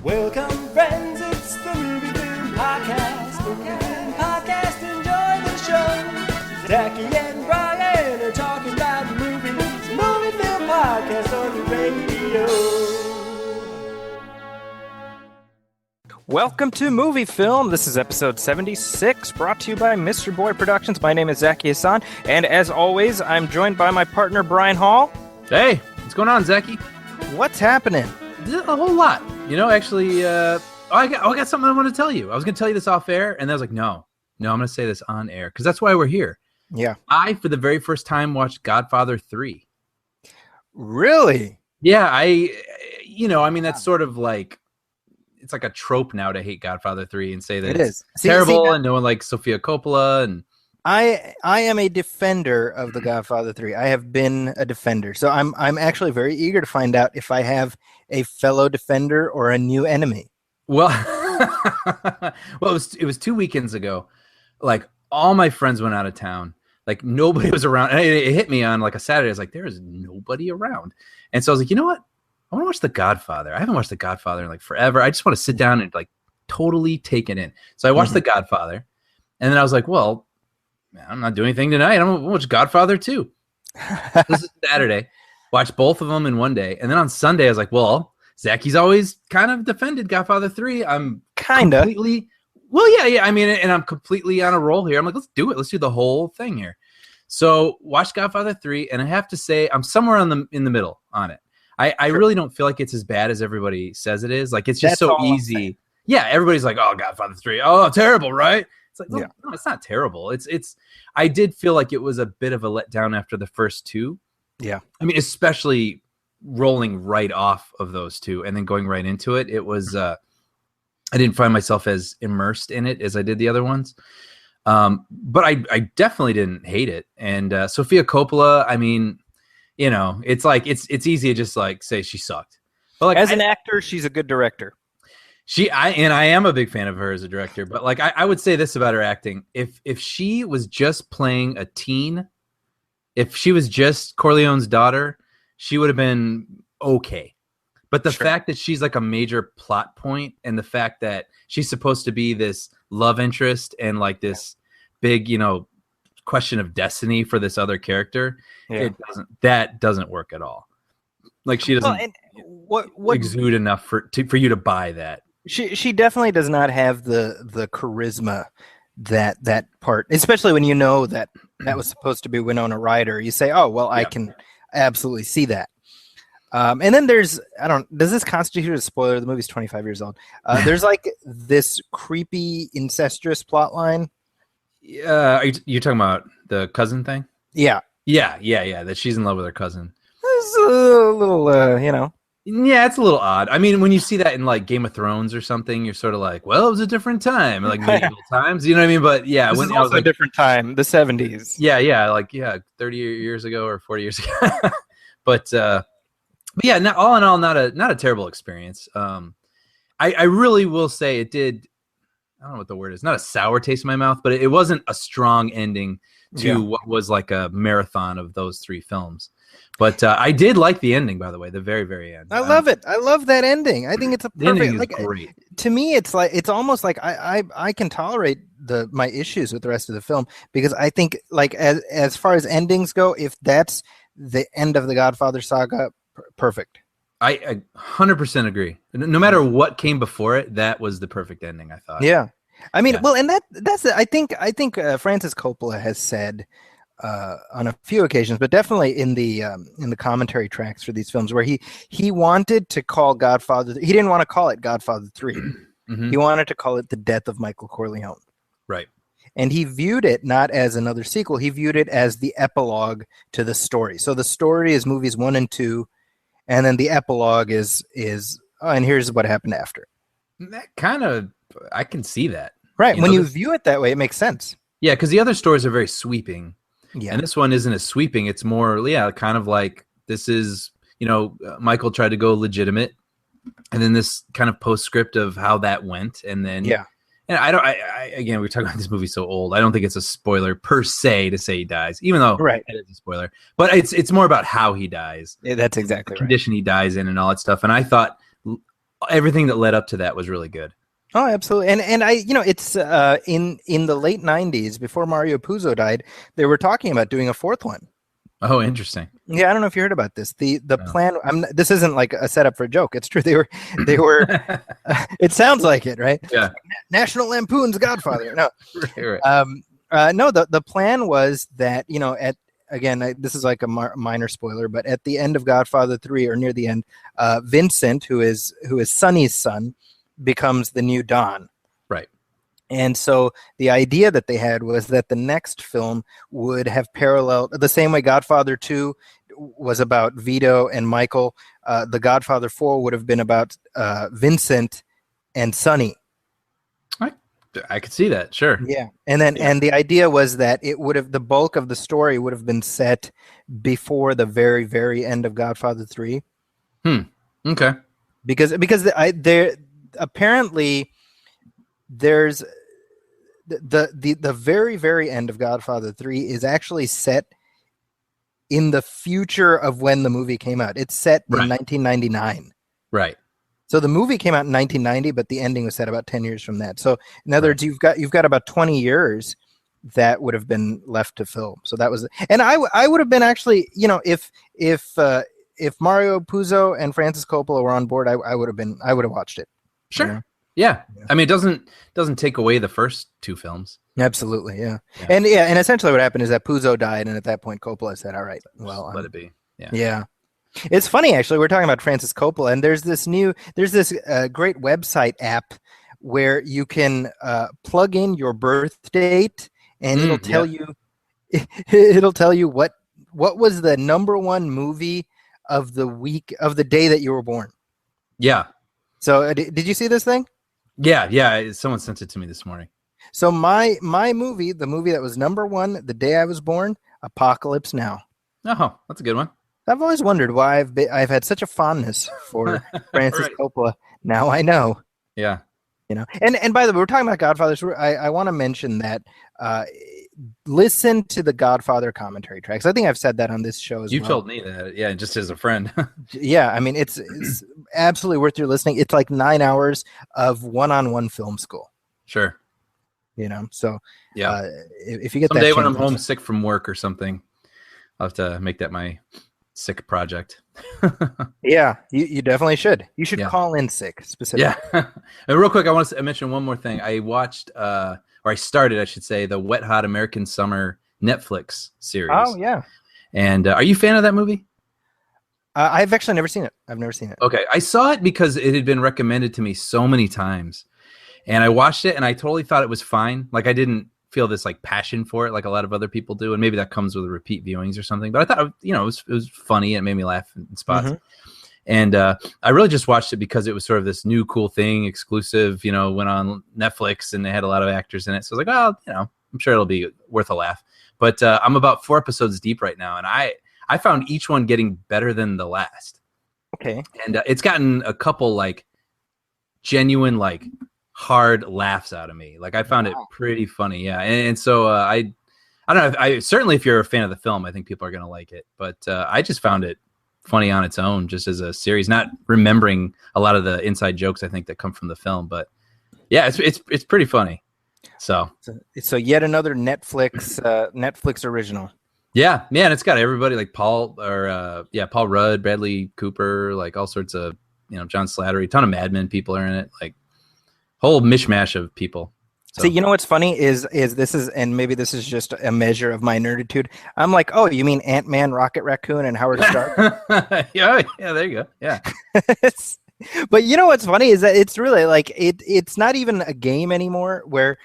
Welcome, friends, it's the MovieFilm Podcast. MovieFilm Podcast, enjoy the show. Zaki and Brian are talking about movies. MovieFilm Podcast on the radio. Welcome to MovieFilm. This is episode 76, brought to you by Mr. Boy Productions. My name is Zaki Hassan, and as always, I'm joined by my partner, Brian Hall. Hey, what's going on, Zaki? What's happening? A whole lot. You know, actually, I got something I want to tell you. I was going to tell you this off air, and I was like, no, I'm going to say this on air, because that's why we're here. Yeah. I, for the very first time, watched Godfather 3. Really? Yeah, that's sort of like, it's like a trope now to hate Godfather 3 and say that it it's is terrible, and no one likes Sofia Coppola. And I am a defender of the Godfather 3. I have been a defender. So I'm actually very eager to find out if I have a fellow defender or a new enemy. Well, it was 2 weekends ago. Like, all my friends went out of town. Like, nobody was around. And it hit me on like a Saturday. I was like, there is nobody around. And so I was like, you know what? I want to watch The Godfather. I haven't watched The Godfather in like forever. I just want to sit down and like totally take it in. So I watched The Godfather. And then I was like, well, man, I'm not doing anything tonight. I'm going to watch Godfather 2. This is Saturday. Watched both of them in one day. And then on Sunday, I was like, well, Zaki's always kind of defended Godfather 3. I'm completely... Well, yeah. I mean, and I'm completely on a roll here. I'm like, let's do it. Let's do the whole thing here. So watched Godfather 3, and I have to say I'm somewhere in the middle on it. I really don't feel like it's as bad as everybody says it is. Like, it's just so easy. Yeah, everybody's like, oh, Godfather 3. Oh, terrible, right? It's like, no, it's not terrible. It's. I did feel like it was a bit of a letdown after the first two. Yeah. I mean, especially rolling right off of those two and then going right into it. It was, I didn't find myself as immersed in it as I did the other ones. But I definitely didn't hate it. And Sofia Coppola, I mean, you know, it's like, it's easy to just like say she sucked. But like, as an actor, she's a good director. I am a big fan of her as a director, but like, I would say this about her acting. If she was just playing a teen, if she was just Corleone's daughter, she would have been okay. But the fact that she's like a major plot point, and the fact that she's supposed to be this love interest and like this big, you know, question of destiny for this other character, that doesn't work at all. Like, she doesn't what exude enough for you to buy that. She definitely does not have the charisma that part, especially when you know that was supposed to be Winona Ryder. You say, oh, well, I can absolutely see that. And then does this constitute a spoiler? The movie's 25 years old. There's like this creepy incestuous plot line. Are you talking about the cousin thing? Yeah. That she's in love with her cousin. It's a little, you know. Yeah, it's a little odd. I mean, when you see that in like Game of Thrones or something, you're sort of like, well, it was a different time, like medieval times. You know what I mean? But yeah, this when is I was also like, a different time, the 70s. Yeah, 30 years ago or 40 years ago. But yeah, all in all, not a terrible experience. I really will say it did. I don't know what the word is. Not a sour taste in my mouth, but it wasn't a strong ending to what was like a marathon of those three films. But I did like the ending, by the way, the very, very end. I love it. I love that ending. I think it's a perfect. Ending is great. To me, it's almost like I can tolerate my issues with the rest of the film, because I think, like, as far as endings go, if that's the end of the Godfather saga, perfect. I 100% agree. No matter what came before it, that was the perfect ending, I thought. Yeah. I mean, well, and that's it. I think Francis Coppola has said on a few occasions, but definitely in the commentary tracks for these films, where he wanted to call Godfather, he didn't want to call it Godfather 3. Mm-hmm. He wanted to call it The Death of Michael Corleone. Right. And he viewed it not as another sequel. He viewed it as the epilogue to the story. So the story is movies 1 and 2, and then the epilogue is and here's what happened after. That kind of, I can see that. Right. When you view it that way, it makes sense. Yeah, because the other stories are very sweeping. Yeah. And this one isn't as sweeping. It's more, kind of like, this is, Michael tried to go legitimate, and then this kind of postscript of how that went. And then, and again, we're talking about this movie so old. I don't think it's a spoiler per se to say he dies, even though it is a spoiler. But it's more about how he dies. Yeah, that's exactly the condition he dies in and all that stuff. And I thought everything that led up to that was really good. Oh, absolutely. And I, it's in the late 90s, before Mario Puzo died, they were talking about doing a fourth one. Oh, interesting. Yeah, I don't know if you heard about this. The No. plan. This isn't like a setup for a joke. It's true. They were. It sounds like it, right? Yeah. National Lampoon's Godfather. No. Right. No. The plan was that this is like a minor spoiler, but at the end of Godfather 3, or near the end, Vincent, who is Sonny's son, becomes the new Don. Right. And so the idea that they had was that the next film would have parallel, the same way Godfather 2 was about Vito and Michael, the Godfather 4 would have been about Vincent and Sonny. I could see that, sure. Yeah. And the idea was that it would have, the bulk of the story would have been set before the very, very end of Godfather 3. Okay. Because apparently there's the very, very end of Godfather 3 is actually set in the future of when the movie came out. It's set in 1999. Right. So the movie came out in 1990, but the ending was set about 10 years from that. So in other words, you've got about 20 years that would have been left to film. So that was, and I would have been actually, if Mario Puzo and Francis Coppola were on board, I would have watched it. Sure. Yeah. I mean, it doesn't take away the first two films. Absolutely. Yeah. And essentially what happened is that Puzo died. And at that point, Coppola said, all right, well, let it be. Yeah. Yeah. It's funny, actually. We're talking about Francis Coppola, and there's this great website app where you can plug in your birth date, and it'll tell you what was the number one movie of the week of the day that you were born. Yeah. So did you see this thing? Yeah. Someone sent it to me this morning. So my movie, the movie that was number one the day I was born, Apocalypse Now. Oh, that's a good one. I've always wondered why I've had such a fondness for Francis Coppola. Now I know. Yeah. And by the way, we're talking about Godfather. So I want to mention that listen to the Godfather commentary tracks. I think I've said that on this show as well. You told me that, yeah, just as a friend. Yeah, I mean, it's absolutely worth your listening. It's like 9 hours of one-on-one film school. Sure. So yeah, if you get someday that when I'm homesick from work or something, I'll have to make that my sick project. Yeah, you definitely should. You should call in sick specifically. Yeah. And real quick, I want to mention one more thing. I watched, or I started, I should say, the Wet Hot American Summer Netflix series. Oh, yeah. And are you a fan of that movie? I've actually never seen it. I've never seen it. Okay. I saw it because it had been recommended to me so many times. And I watched it, and I totally thought it was fine. Like, I didn't feel this like passion for it like a lot of other people do, and maybe that comes with repeat viewings or something, but I thought it was funny. It made me laugh in spots. And I really just watched it because it was sort of this new cool thing, exclusive, went on Netflix, and they had a lot of actors in it, so I was like, oh, I'm sure it'll be worth a laugh. But I'm about 4 episodes deep right now, and I found each one getting better than the last. Okay. And it's gotten a couple like genuine like hard laughs out of me. Like I found it pretty funny. Yeah. And so I don't know. I certainly, if you're a fan of the film, I think people are going to like it, but I just found it funny on its own, just as a series, not remembering a lot of the inside jokes I think that come from the film, but yeah, it's pretty funny. So yet another Netflix original. Yeah. And it's got everybody like Paul Rudd, Bradley Cooper, like all sorts of, John Slattery, a ton of Mad Men people are in it. Like, whole mishmash of people. So. See, what's funny is this is, and maybe this is just a measure of my nerditude. I'm like, oh, you mean Ant-Man, Rocket Raccoon, and Howard Stark? yeah, there you go. Yeah. But what's funny is that it's really like it's not even a game anymore. Where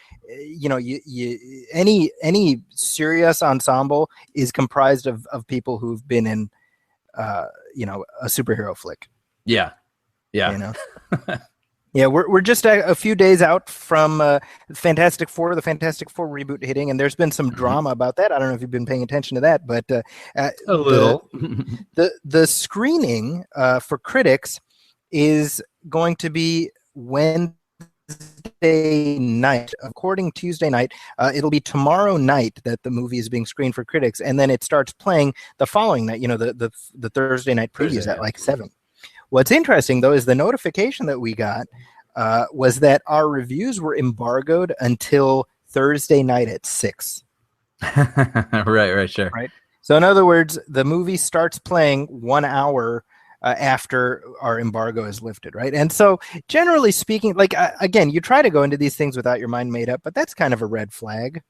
any serious ensemble is comprised of people who've been in a superhero flick. Yeah. Yeah, we're just a few days out from Fantastic Four, the Fantastic Four reboot hitting, and there's been some drama about that. I don't know if you've been paying attention to that, but a little. The screening for critics is going to be Wednesday night. According Tuesday night, it'll be tomorrow night that the movie is being screened for critics, and then it starts playing the following night. The Thursday night previews at like 7. What's interesting, though, is the notification that we got was that our reviews were embargoed until Thursday night at 6. Right, sure. Right. So, in other words, the movie starts playing 1 hour after our embargo is lifted, right? And so, generally speaking, like, again, you try to go into these things without your mind made up, but that's kind of a red flag.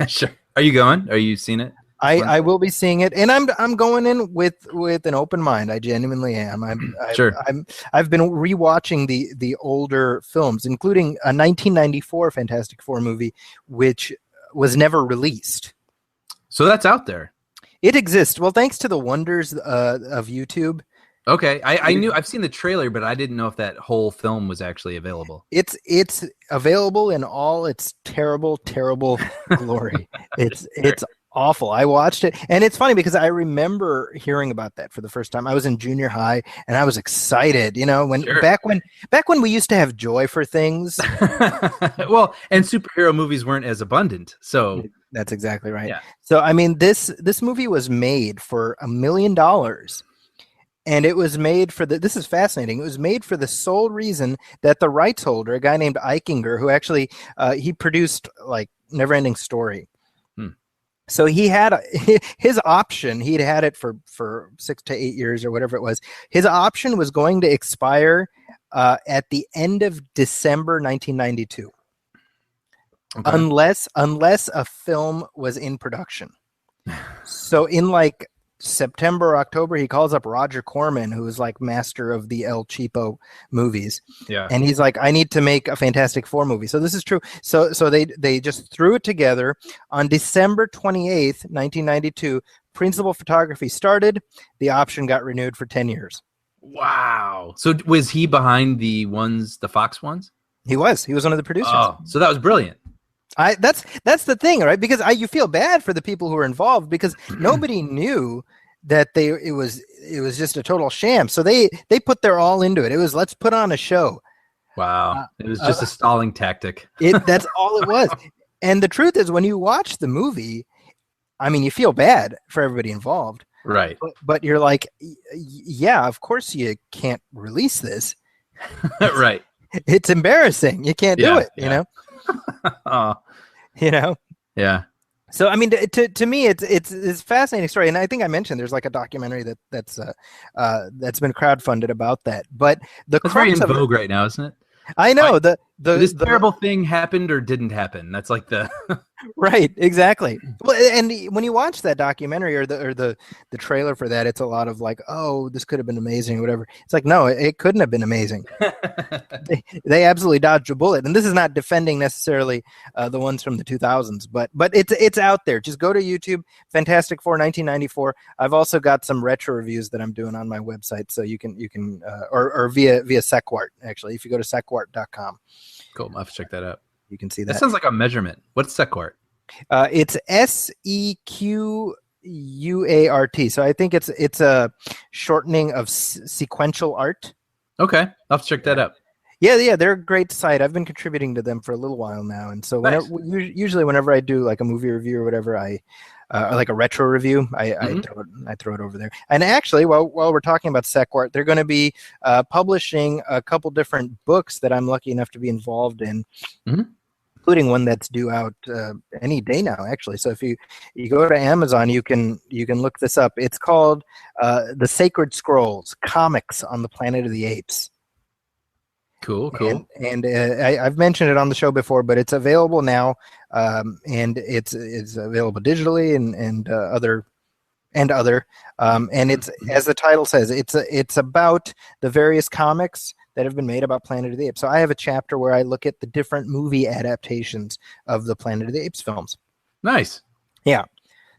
Sure. Are you going? Are you seeing it? I will be seeing it, and I'm going in with an open mind. I genuinely am. Sure. I've been rewatching the older films, including a 1994 Fantastic Four movie, which was never released. So that's out there. It exists. Well, thanks to the wonders of YouTube. Okay, I've seen the trailer, but I didn't know if that whole film was actually available. It's available in all its terrible glory. It's awful. I watched it, and it's funny because I remember hearing about that for the first time. I was in junior high, and I was excited. You know, back when we used to have joy for things. Well, and superhero movies weren't as abundant, so that's exactly right. Yeah. So I mean, this movie was made for $1 million. And it was made for this is fascinating. It was made for the sole reason that the rights holder, a guy named Eichinger, who actually he produced like Neverending Story. So he had his option. He'd had it for 6 to 8 years or whatever it was. His option was going to expire at the end of December 1992, unless a film was in production. So in like September or October, he calls up Roger Corman, who is like master of the El Cheapo movies. Yeah. And he's like, I need to make a Fantastic Four movie. So this is true. So they just threw it together on December 28th, 1992. Principal photography started. The option got renewed for 10 years. Wow. So was he behind the Fox ones? He was one of the producers. Oh, so that was brilliant. That's the thing, right? Because you feel bad for the people who were involved because nobody knew that it was just a total sham. So they put their all into it. It was, let's put on a show. Wow. It was just a stalling tactic. That's all it was. And the truth is, when you watch the movie, I mean, you feel bad for everybody involved. Right. But you're like, yeah, of course you can't release this. Right. It's embarrassing. You can't do it, you know? You know? Yeah. So I mean, to me, it's a fascinating story, and I think I mentioned there's like a documentary that's been crowdfunded about that. But it's very in vogue right now, isn't it? I know this terrible thing happened or didn't happen. That's like the right, exactly. Well, and when you watch that documentary or the trailer for that, it's a lot of like, oh, this could have been amazing, or whatever. It's like, no, it couldn't have been amazing. they absolutely dodged a bullet, and this is not defending necessarily the ones from the 2000s, but it's out there. Just go to YouTube, Fantastic Four 1994. I've also got some retro reviews that I'm doing on my website, so you can or via Sequart, actually, if you go to sequart.com. Cool. I'll have to check that out. You can see that. That sounds like a measurement. What's Sequart? It's SEQUART. So I think it's a shortening of sequential art. Okay, I'll have to check that out. Yeah, they're a great site. I've been contributing to them for a little while now, and so usually whenever I do like a movie review or whatever, or like a retro review, I throw it over there. And actually, while we're talking about Sequart, they're going to be publishing a couple different books that I'm lucky enough to be involved in, including one that's due out any day now, actually. So if you go to Amazon, you can look this up. It's called The Sacred Scrolls: Comics on the Planet of the Apes. Cool. And I've mentioned it on the show before, but it's available now, and it's available digitally and other, and it's, as the title says, it's about the various comics that have been made about Planet of the Apes. So I have a chapter where I look at the different movie adaptations of the Planet of the Apes films. Nice. Yeah.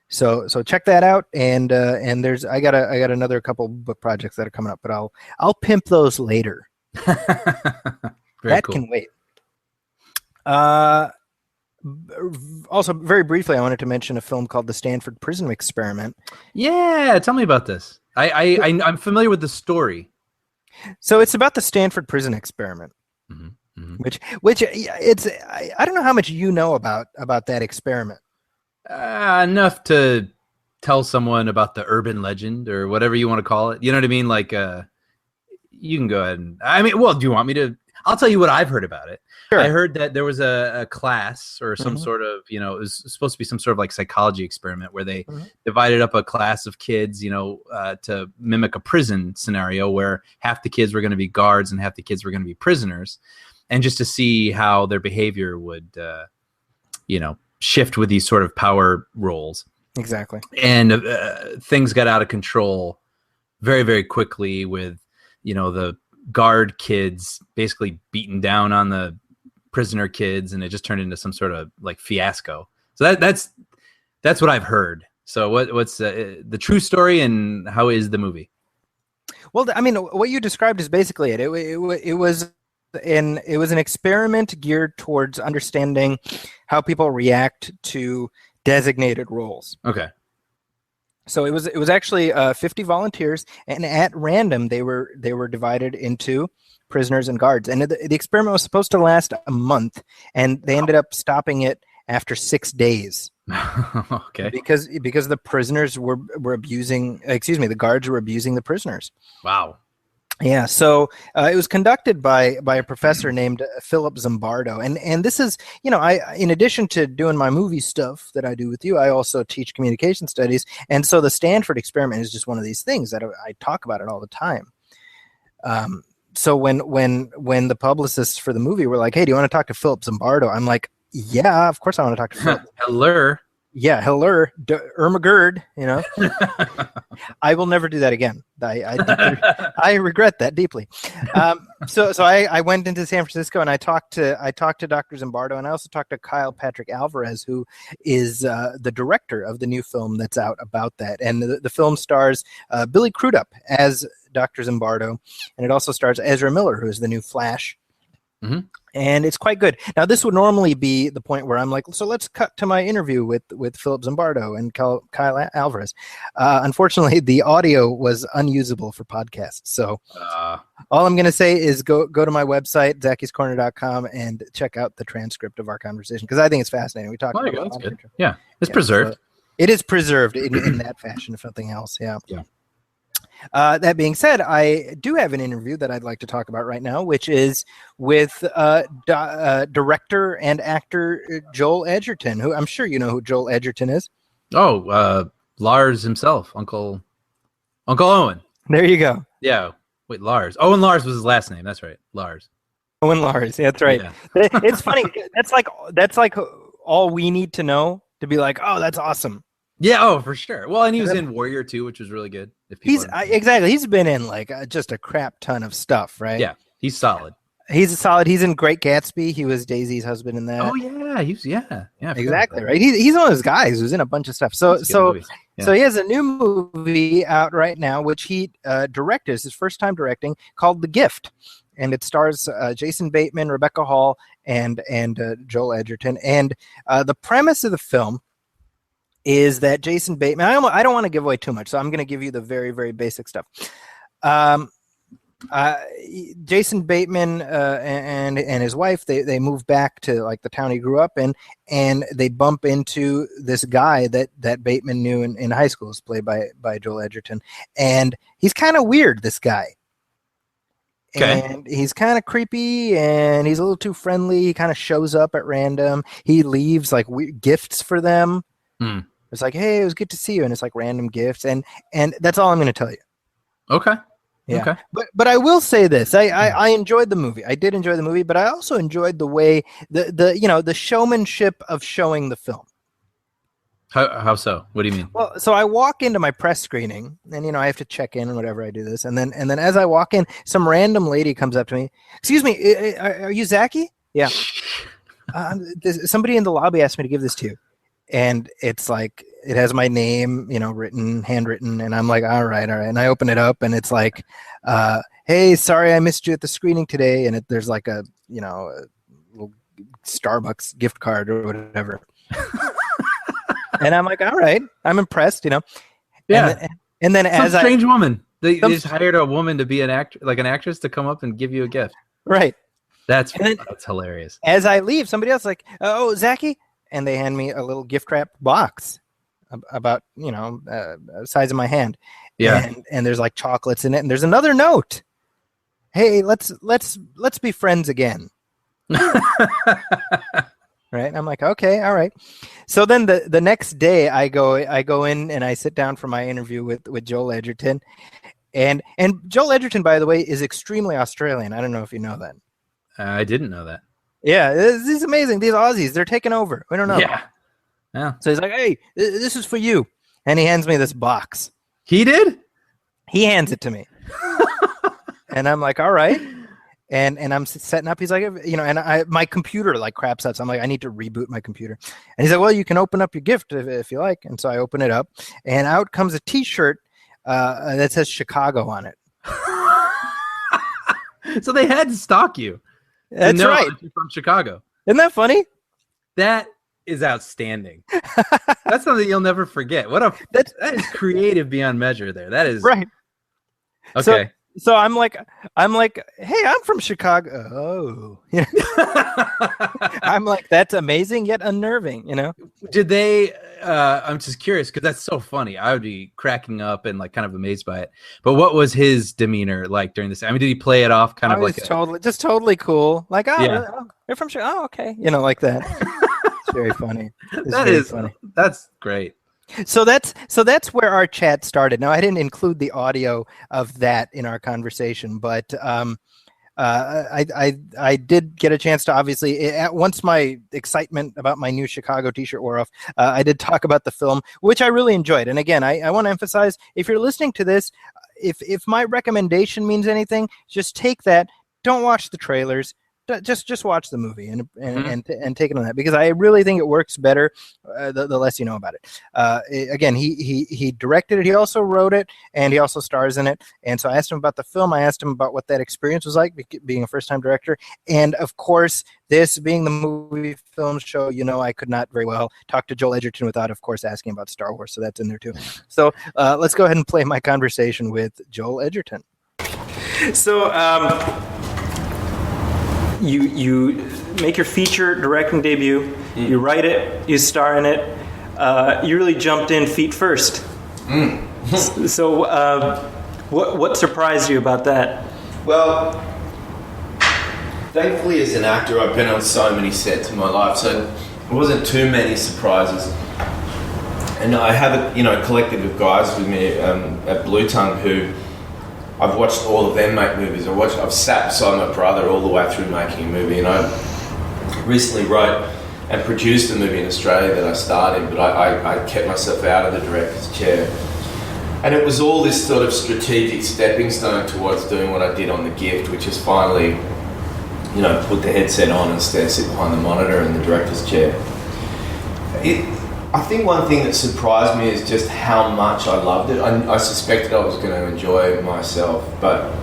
So check that out, and I got another couple book projects that are coming up, but I'll pimp those later. Very cool. Can wait. Also, very briefly, I wanted to mention a film called The Stanford Prison Experiment. Yeah, tell me about this. I'm familiar with the story. So it's about the Stanford Prison Experiment, which it's I don't know how much you know about that experiment. Enough to tell someone about the urban legend or whatever you want to call it. You know what I mean? Like, you can go ahead and. I mean, well, do you want me to? I'll tell you what I've heard about it. Sure. I heard that there was a class or some sort of, it was supposed to be some sort of like psychology experiment where they divided up a class of kids, to mimic a prison scenario where half the kids were going to be guards and half the kids were going to be prisoners, and just to see how their behavior would, shift with these sort of power roles. Exactly. And things got out of control very, very quickly with, the guard kids basically beating down on the prisoner kids, and it just turned into some sort of like fiasco. So that's what I've heard. So what's the true story, and how is the movie? Well, I mean, what you described is basically it. It was an experiment geared towards understanding how people react to designated roles. Okay. So it was actually 50 volunteers, and at random they were divided into prisoners and guards. And the experiment was supposed to last a month, and they ended up stopping it after 6 days. Okay. Because the prisoners were abusing. The guards were abusing the prisoners. Wow. Yeah, so it was conducted by a professor named Philip Zimbardo, and this is, I, in addition to doing my movie stuff that I do with you, I also teach communication studies, and so the Stanford experiment is just one of these things that I talk about it all the time. So when the publicists for the movie were like, "Hey, do you want to talk to Philip Zimbardo?" I'm like, "Yeah, of course I want to talk to Philip." Hello. Yeah, hello, Irma Gerd, I will never do that again. I regret that deeply. So I went into San Francisco, and I talked to Dr. Zimbardo, and I also talked to Kyle Patrick Alvarez, who is the director of the new film that's out about that. And the film stars Billy Crudup as Dr. Zimbardo, and it also stars Ezra Miller, who is the new Flash. Mm-hmm. And it's quite good. Now, this would normally be the point where I'm like, so let's cut to my interview with Philip Zimbardo and Kyle Alvarez. Unfortunately, the audio was unusable for podcasts. So all I'm going to say is go to my website, zakiscorner.com, and check out the transcript of our conversation, because I think it's fascinating. We talked about that's good. Yeah, it's preserved. So it is preserved in that fashion, if nothing else. Yeah. Yeah. That being said, I do have an interview that I'd like to talk about right now, which is with director and actor Joel Edgerton, who I'm sure you know who Joel Edgerton is. Oh, Lars himself, Uncle Owen. There you go. Yeah. Wait, Lars. Owen Lars was his last name. That's right. Lars. Owen Lars. Yeah, that's right. Yeah. It's funny. That's like all we need to know to be like, oh, that's awesome. Yeah, oh, for sure. Well, and he was in Warrior 2, which was really good. Exactly. He's been in like just a crap ton of stuff, right? Yeah, he's solid. He's solid. He's in Great Gatsby. He was Daisy's husband in that. Oh yeah, yeah. Exactly right. He's one of those guys who's in a bunch of stuff. So he has a new movie out right now, which he directed. It's his first time directing, called The Gift, and it stars Jason Bateman, Rebecca Hall, and Joel Edgerton. And the premise of the film is that Jason Bateman, I don't want to give away too much, so I'm going to give you the very, very basic stuff. Jason Bateman and his wife, they move back to like the town he grew up in, and they bump into this guy that Bateman knew in high school. Is played by Joel Edgerton, and he's kind of weird, this guy. Okay. And he's kind of creepy, and he's a little too friendly. He kind of shows up at random. He leaves like gifts for them. It's like, hey, it was good to see you, and it's like random gifts, and that's all I'm going to tell you. Okay. Yeah. Okay. But I will say this: I enjoyed the movie. I did enjoy the movie, but I also enjoyed the way the showmanship of showing the film. How so? What do you mean? Well, so I walk into my press screening, and I have to check in and whatever. I do this, and then as I walk in, some random lady comes up to me. Excuse me, are you Zaki? Yeah. Somebody in the lobby asked me to give this to you. And it's like, it has my name, handwritten, and I'm like, all right. And I open it up, and it's like, hey, sorry I missed you at the screening today. And there's like a little Starbucks gift card or whatever. And I'm like, all right, I'm impressed, Yeah. And then as strange woman, they just hired a woman to be an actress to come up and give you a gift. Right. That's hilarious. As I leave, somebody else like, oh, Zaki. And they hand me a little gift wrap box about, size of my hand. Yeah. And there's like chocolates in it. And there's another note. hey, let's be friends again. Right? And I'm like, okay, all right. So then the next day I go in and I sit down for my interview with Joel Edgerton. And Joel Edgerton, by the way, is extremely Australian. I don't know if you know that. I didn't know that. Yeah, this is amazing. These Aussies, they're taking over. We don't know. Yeah. So he's like, hey, this is for you. And he hands me this box. He did? He hands it to me. And I'm like, all right. And I'm setting up. He's like, and my computer like craps out. So I'm like, I need to reboot my computer. And he's like, well, you can open up your gift if you like. And so I open it up. And out comes a T-shirt that says Chicago on it. So they had to stalk you. That's right. You're from Chicago. Isn't that funny? That is outstanding. That's something you'll never forget. That is creative beyond measure there. That is right. Okay. So I'm like, hey, I'm from Chicago. Oh, I'm like, that's amazing yet unnerving. Did they? I'm just curious because that's so funny. I would be cracking up and like kind of amazed by it. But what was his demeanor like during this? I mean, did he play it off kind of like totally cool? Like, oh, yeah. You're from Chicago. Oh, okay, like that. It's very funny. Funny. That's great. So that's where our chat started. Now I didn't include the audio of that in our conversation, but I did get a chance to obviously once my excitement about my new Chicago T-shirt wore off, I did talk about the film, which I really enjoyed. And again, I want to emphasize, if you're listening to this, if my recommendation means anything, just take that. Don't watch the trailers. Just watch the movie and take it on that, because I really think it works better the less you know about it. Again, he directed it, he also wrote it, and he also stars in it. And so I asked him about the film. I asked him about what that experience was like being a first-time director, and of course, this being the movie film show, I could not very well talk to Joel Edgerton without, of course, asking about Star Wars. So that's in there too. So let's go ahead and play my conversation with Joel Edgerton. So. You make your feature directing debut. You write it. You star in it. You really jumped in feet first. So, what surprised you about that? Well, thankfully, as an actor, I've been on so many sets in my life, so there wasn't too many surprises. And I have a collective of guys with me at Blue Tongue who. I've watched all of them make movies. I've sat beside my brother all the way through making a movie, and I recently wrote and produced a movie in Australia that I starred in, but I kept myself out of the director's chair. And it was all this sort of strategic stepping stone towards doing what I did on The Gift, which is finally, put the headset on and sit behind the monitor in the director's chair. I think one thing that surprised me is just how much I loved it. I suspected I was going to enjoy myself, but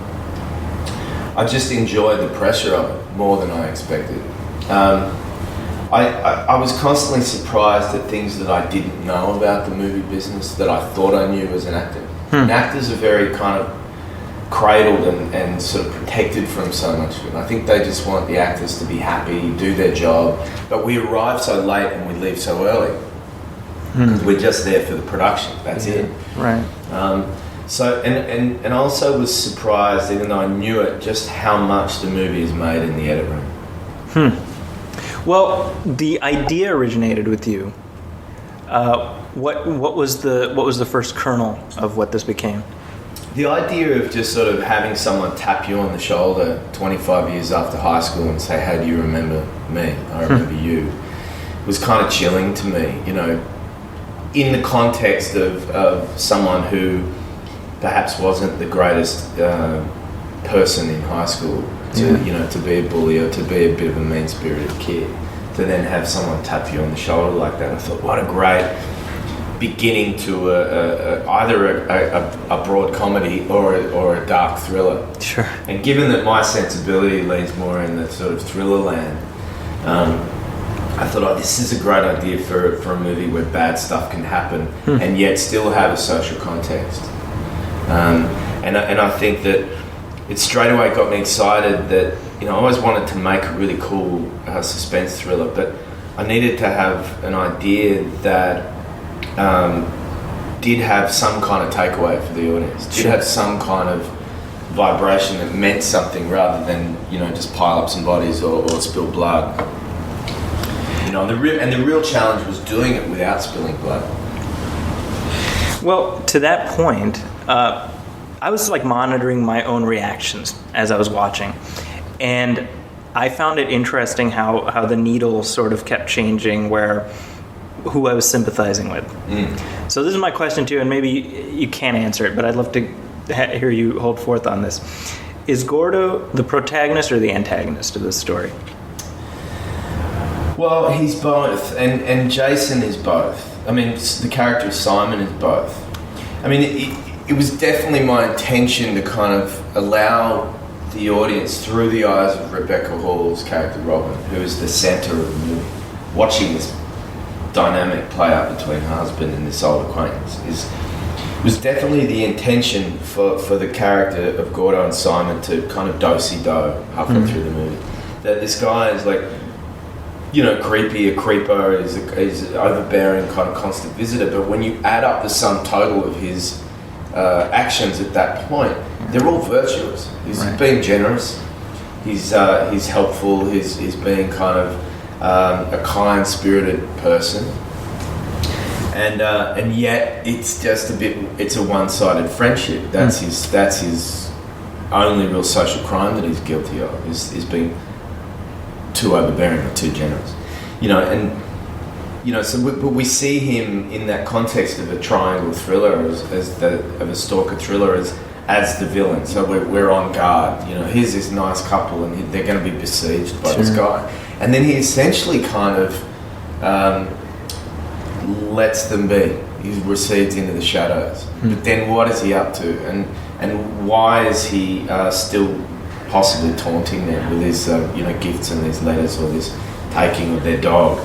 I just enjoyed the pressure of it more than I expected. I was constantly surprised at things that I didn't know about the movie business that I thought I knew as an actor. And actors are very kind of cradled and sort of protected from so much of it. I think they just want the actors to be happy, do their job, but we arrive so late and we leave so early. We're just there for the production. That's it. Right. So and I also was surprised, even though I knew it, just how much the movie is made in the edit room. Well, the idea originated with you. What was the first kernel of what this became? The idea of just sort of having someone tap you on the shoulder 25 years after high school and say, "Hey, do you remember me? I remember you," was kind of chilling to me. In the context of someone who perhaps wasn't the greatest person in high school to be a bully or to be a bit of a mean-spirited kid, to then have someone tap you on the shoulder like that, I thought, what a great beginning to either a broad comedy or a dark thriller. Sure. And given that my sensibility leans more in the sort of thriller land, I thought, this is a great idea for a movie where bad stuff can happen and yet still have a social context. And I think that it straight away got me excited that, I always wanted to make a really cool suspense thriller, but I needed to have an idea that did have some kind of takeaway for the audience, did have some kind of vibration that meant something rather than, just pile up some bodies or spill blood. And the real challenge was doing it without spilling blood. Well, to that point, I was like monitoring my own reactions as I was watching, and I found it interesting how the needle sort of kept changing who I was sympathizing with. So this is my question to you, and maybe you can't answer it, but I'd love to hear you hold forth on this. Is Gordo the protagonist or the antagonist of this story? Well, he's both, and Jason is both. I mean, the character of Simon is both. I mean, it was definitely my intention to kind of allow the audience, through the eyes of Rebecca Hall's character Robin, who is the centre of the movie, watching this dynamic play out between husband and this old acquaintance, was definitely the intention for the character of Gordo and Simon to kind of do-si-do halfway through the movie. That this guy is like, creepy, a creeper, is overbearing, kind of constant visitor. But when you add up the sum total of his actions at that point, they're all virtuous. He's being generous. He's helpful. He's being kind of a kind-spirited person. And yet it's just it's a one-sided friendship. That's his only real social crime that he's guilty of, is being too overbearing or too generous, but we see him in that context of a triangle thriller, of a stalker thriller, as the villain. So we're on guard. Here's this nice couple, and they're going to be besieged by this guy, and then he essentially kind of lets them be. He recedes into the shadows. But then what is he up to, and why is he still possibly taunting them with his gifts and these letters, or this taking of their dog?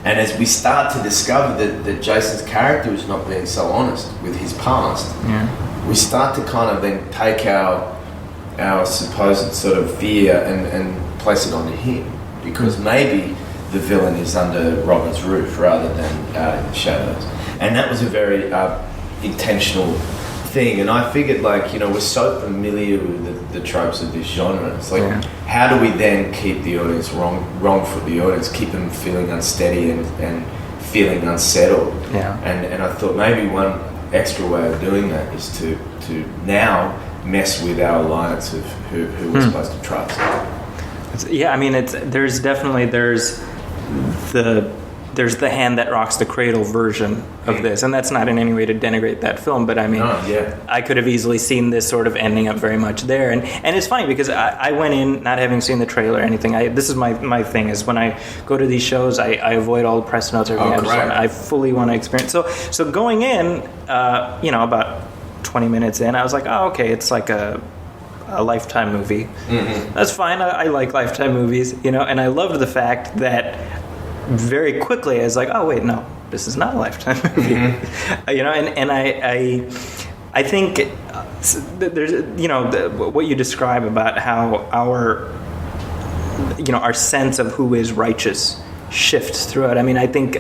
And as we start to discover that Jason's character is not being so honest with his past, we start to kind of then take our supposed sort of fear and place it onto him, because maybe the villain is under Robin's roof rather than in the shadows. And that was a very intentional thing. And I figured, we're so familiar with the tropes of this genre. It's like, how do we then keep the audience wrong for the audience, keep them feeling unsteady and feeling unsettled? And I thought maybe one extra way of doing that is to now mess with our alliance of who we're supposed to trust. I mean, there's the hand that rocks the cradle version of this, and that's not in any way to denigrate that film, but I mean, I could have easily seen this sort of ending up very much there, and it's funny because I went in not having seen the trailer or anything. This is my thing, is when I go to these shows, I avoid all the press notes or everything. I fully want to experience. So going in, about 20 minutes in, I was like, oh, okay, it's like a Lifetime movie. That's fine. I like Lifetime movies, and I loved the fact that very quickly I was like, oh wait, no, this is not a Lifetime movie. And I think there's what you describe about how our sense of who is righteous shifts throughout. I mean, I think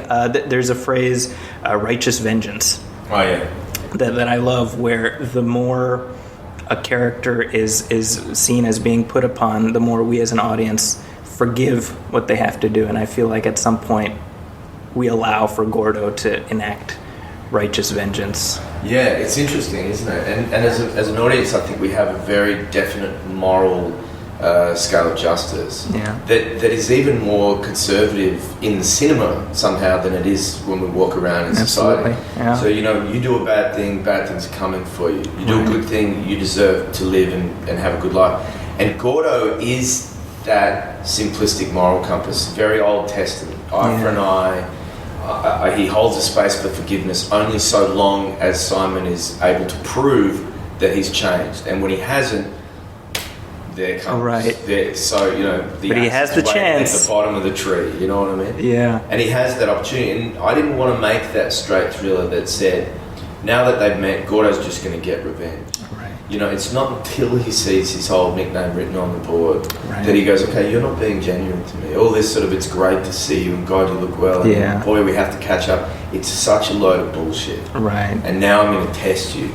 there's a phrase, righteous vengeance. Oh yeah. That I love, where the more a character is seen as being put upon, the more we as an audience forgive what they have to do. And I feel like at some point we allow for Gordo to enact righteous vengeance. Yeah, it's interesting, isn't it? And as an audience, I think we have a very definite moral scale of justice that is even more conservative in the cinema somehow than it is when we walk around in society. Yeah. So, you do a bad thing, bad things are coming for you. You do a good thing, you deserve to live and have a good life. And Gordo is that simplistic moral compass, very Old Testament, eye for an eye. He holds a space for forgiveness only so long as Simon is able to prove that he's changed. And when he hasn't, there comes there. So but he has the chance at the bottom of the tree. You know what I mean? Yeah. And he has that opportunity. And I didn't want to make that straight thriller that said, now that they've met, Gordo's just going to get revenge. Right. It's not until he sees his whole nickname written on the board that he goes, okay, you're not being genuine to me. All this sort of, it's great to see you, and God, you look well. And boy, we have to catch up. It's such a load of bullshit. Right. And now I'm going to test you.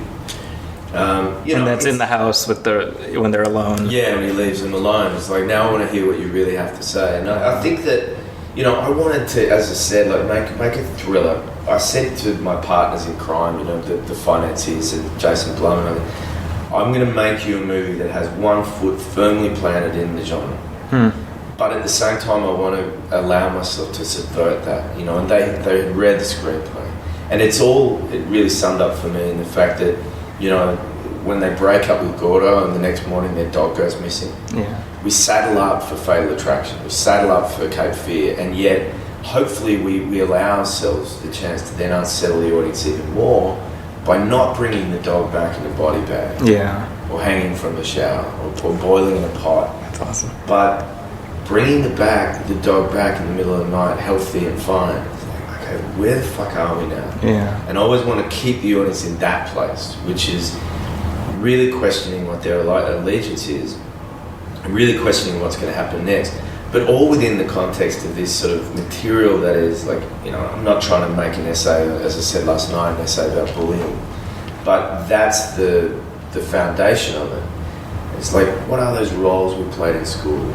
And that's in the house when they're alone. Yeah, when he leaves them alone. It's like, now I want to hear what you really have to say. And I think that, I wanted to, as I said, like make a thriller. I said to my partners in crime, the financiers and Jason Blum, I'm going to make you a movie that has one foot firmly planted in the genre. But at the same time, I want to allow myself to subvert that, and they had read the screenplay. And it really summed up for me in the fact that, when they break up with Gordo and the next morning their dog goes missing, we saddle up for Fatal Attraction, we saddle up for Cape Fear, and yet hopefully we allow ourselves the chance to then unsettle the audience even more by not bringing the dog back in a body bag, or hanging from the shower, or boiling in a pot. That's awesome. But bringing the dog back in the middle of the night, healthy and fine. Okay, where the fuck are we now? And I always want to keep the audience in that place, which is really questioning what their allegiance is, and really questioning what's going to happen next, but all within the context of this sort of material that is like, I'm not trying to make an essay, as I said last night, an essay about bullying, but that's the foundation of it. It's like, what are those roles we played in school?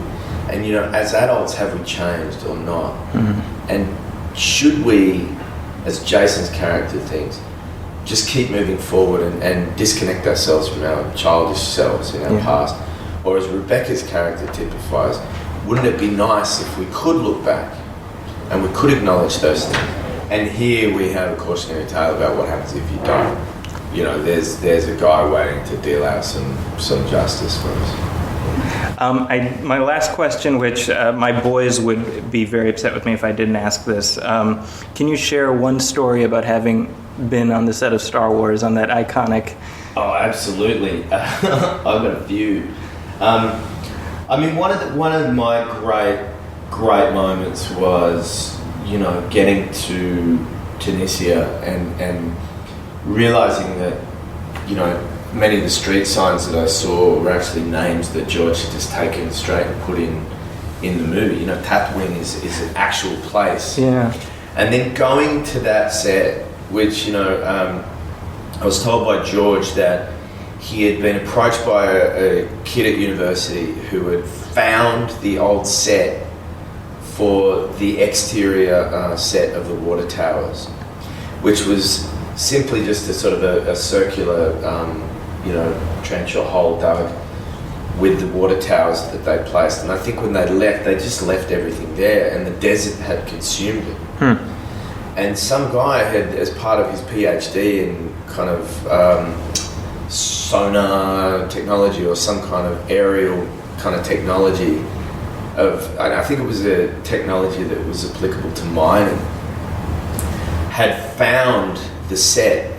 And as adults, have we changed or not? And should we, as Jason's character thinks, just keep moving forward and disconnect ourselves from our childish selves in our past? Or as Rebecca's character typifies, wouldn't it be nice if we could look back and we could acknowledge those things? And here we have a cautionary tale about what happens if you don't. There's a guy waiting to deal out some justice for us. My last question, which my boys would be very upset with me if I didn't ask this. Can you share one story about having been on the set of Star Wars on that iconic... Oh, absolutely. I've got a few. One of my great moments was, getting to Tunisia and realizing that, many of the street signs that I saw were actually names that George had just taken straight and put in the movie. Tatooine is an actual place. Yeah. And then going to that set, which, I was told by George that he had been approached by a kid at university who had found the old set for the exterior set of the water towers, which was simply just a sort of a circular, trench or hole dug with the water towers that they placed. And I think when they left, they just left everything there, and the desert had consumed it. And some guy had, as part of his PhD in kind of sonar technology or some kind of aerial kind of technology I think it was a technology that was applicable to mining, had found the set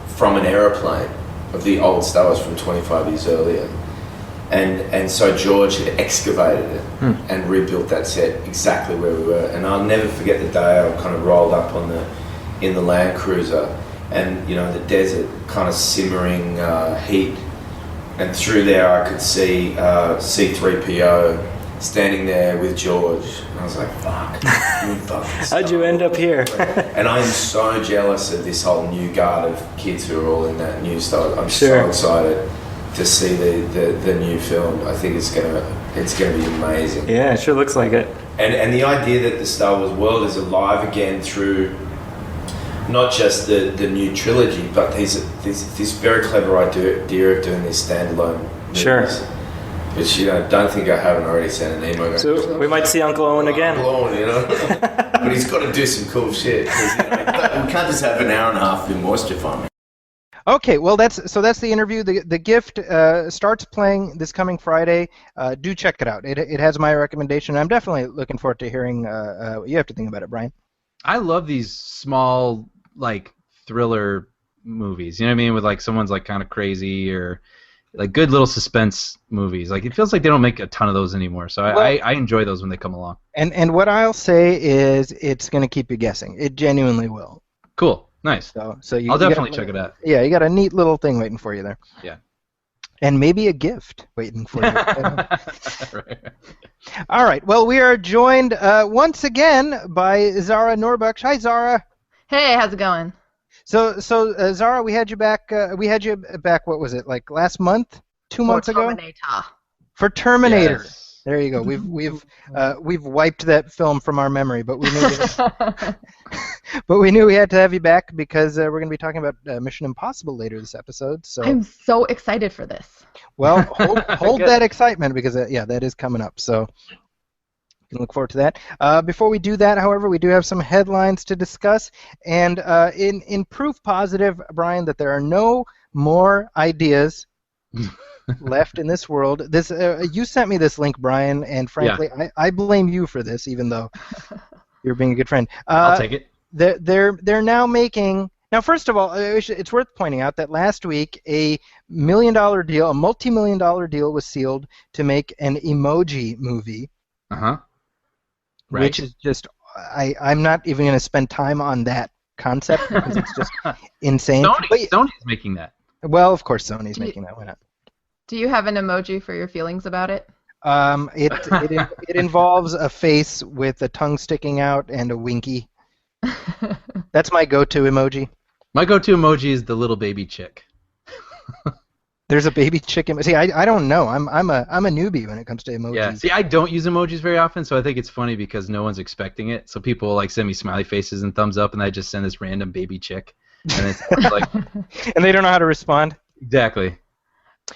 from an aeroplane of the old Star Wars from 25 years earlier. And so George had excavated it and rebuilt that set exactly where we were. And I'll never forget the day I kind of rolled up in the Land Cruiser, and the desert kind of simmering heat, and through there I could see C-3PO standing there with George, and I was like, fuck, how'd you end up here? And I'm so jealous of this whole new guard of kids who are all in that new style. I'm so excited to see the new film. I think it's gonna be amazing. Yeah, it sure looks like it. And the idea that the Star Wars world is alive again through not just the new trilogy, but this very clever idea of doing these standalone movies. Sure. Which, don't think I haven't already sent an email. So we might see Uncle Owen again. Uncle Owen, but he's got to do some cool shit. We can't just have an hour and a half in moisture farming. Okay, well that's the interview. The Gift starts playing this coming Friday. Do check it out. It has my recommendation. I'm definitely looking forward to hearing what you have to think about it, Brian. I love these small thriller movies. You know what I mean? With someone's kind of crazy, or good little suspense movies. It feels like they don't make a ton of those anymore. So I enjoy those when they come along. And what I'll say is it's going to keep you guessing. It genuinely will. Cool. Nice. So I'll definitely check it out. Yeah, you got a neat little thing waiting for you there. Yeah. And maybe a gift waiting for you. Right. All right. Well, we are joined once again by Zahra Noorbakhsh. Hi, Zahra. Hey, how's it going? So Zara, we had you back. What was it, like last month? 2 months ago? Terminator. For Terminator. Yes. There you go. We've wiped that film from our memory, but we knew we had to have you back because we're going to be talking about Mission Impossible later this episode. So I'm so excited for this. well, hold that excitement because that is coming up. So you can look forward to that. Before we do that, however, we do have some headlines to discuss, and in proof positive, Brian, that there are no more ideas left in this world. This you sent me this link, Brian, and frankly, I blame you for this, even though you're being a good friend. I'll take it. They're now making. Now, first of all, it's worth pointing out that last week a multi-million-dollar deal was sealed to make an emoji movie. Right. Which is just I'm not even going to spend time on that concept because it's just insane. Sony's making that. Well, of course Sony's making that. Why not? Do you have an emoji for your feelings about it? It involves a face with a tongue sticking out and a winky. That's my go-to emoji. My go-to emoji is the little baby chick. There's a baby chicken. See, I don't know. I'm a newbie when it comes to emojis. Yeah. See, I don't use emojis very often, so I think it's funny because no one's expecting it. So people will, like, send me smiley faces and thumbs up, and I just send this random baby chick, and it's like, and they don't know how to respond. Exactly.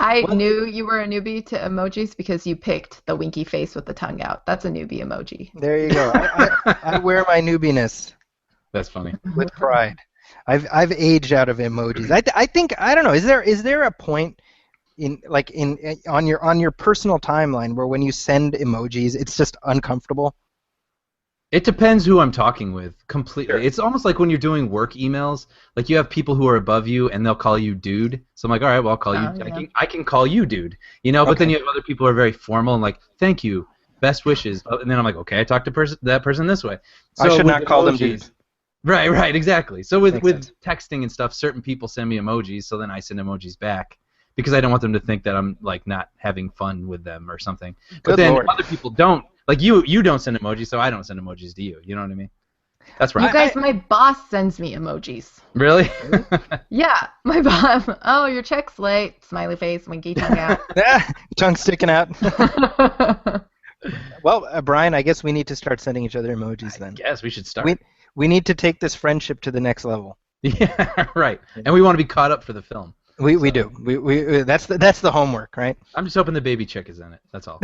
I knew you were a newbie to emojis because you picked the winky face with the tongue out. That's a newbie emoji. There you go. I wear my newbiness. That's funny. With pride. I've aged out of emojis. I think I don't know. Is there a point on your personal timeline where when you send emojis it's just uncomfortable? It depends who I'm talking with completely. Sure. It's almost like when you're doing work emails, like you have people who are above you and they'll call you dude. So I'm like, all right, well, I'll call you. Yeah. I can call you dude, But then you have other people who are very formal and like, thank you, best wishes. And then I'm like, okay, I talk to that person this way. So I should not call them dudes. Right, exactly. So with texting and stuff, certain people send me emojis, so then I send emojis back because I don't want them to think that I'm like not having fun with them or something. But then other people don't. Like you don't send emojis, so I don't send emojis to you. You know what I mean? That's right. You guys, my boss sends me emojis. Really? Yeah, my boss. Oh, your check's late. Smiley face, winky tongue out. Tongue sticking out. Well, Brian, I guess we need to start sending each other emojis then. Yes, we should start. We need to take this friendship to the next level. Yeah, right. And we want to be caught up for the film. We do. We that's the homework, right? I'm just hoping the baby chick is in it. That's all.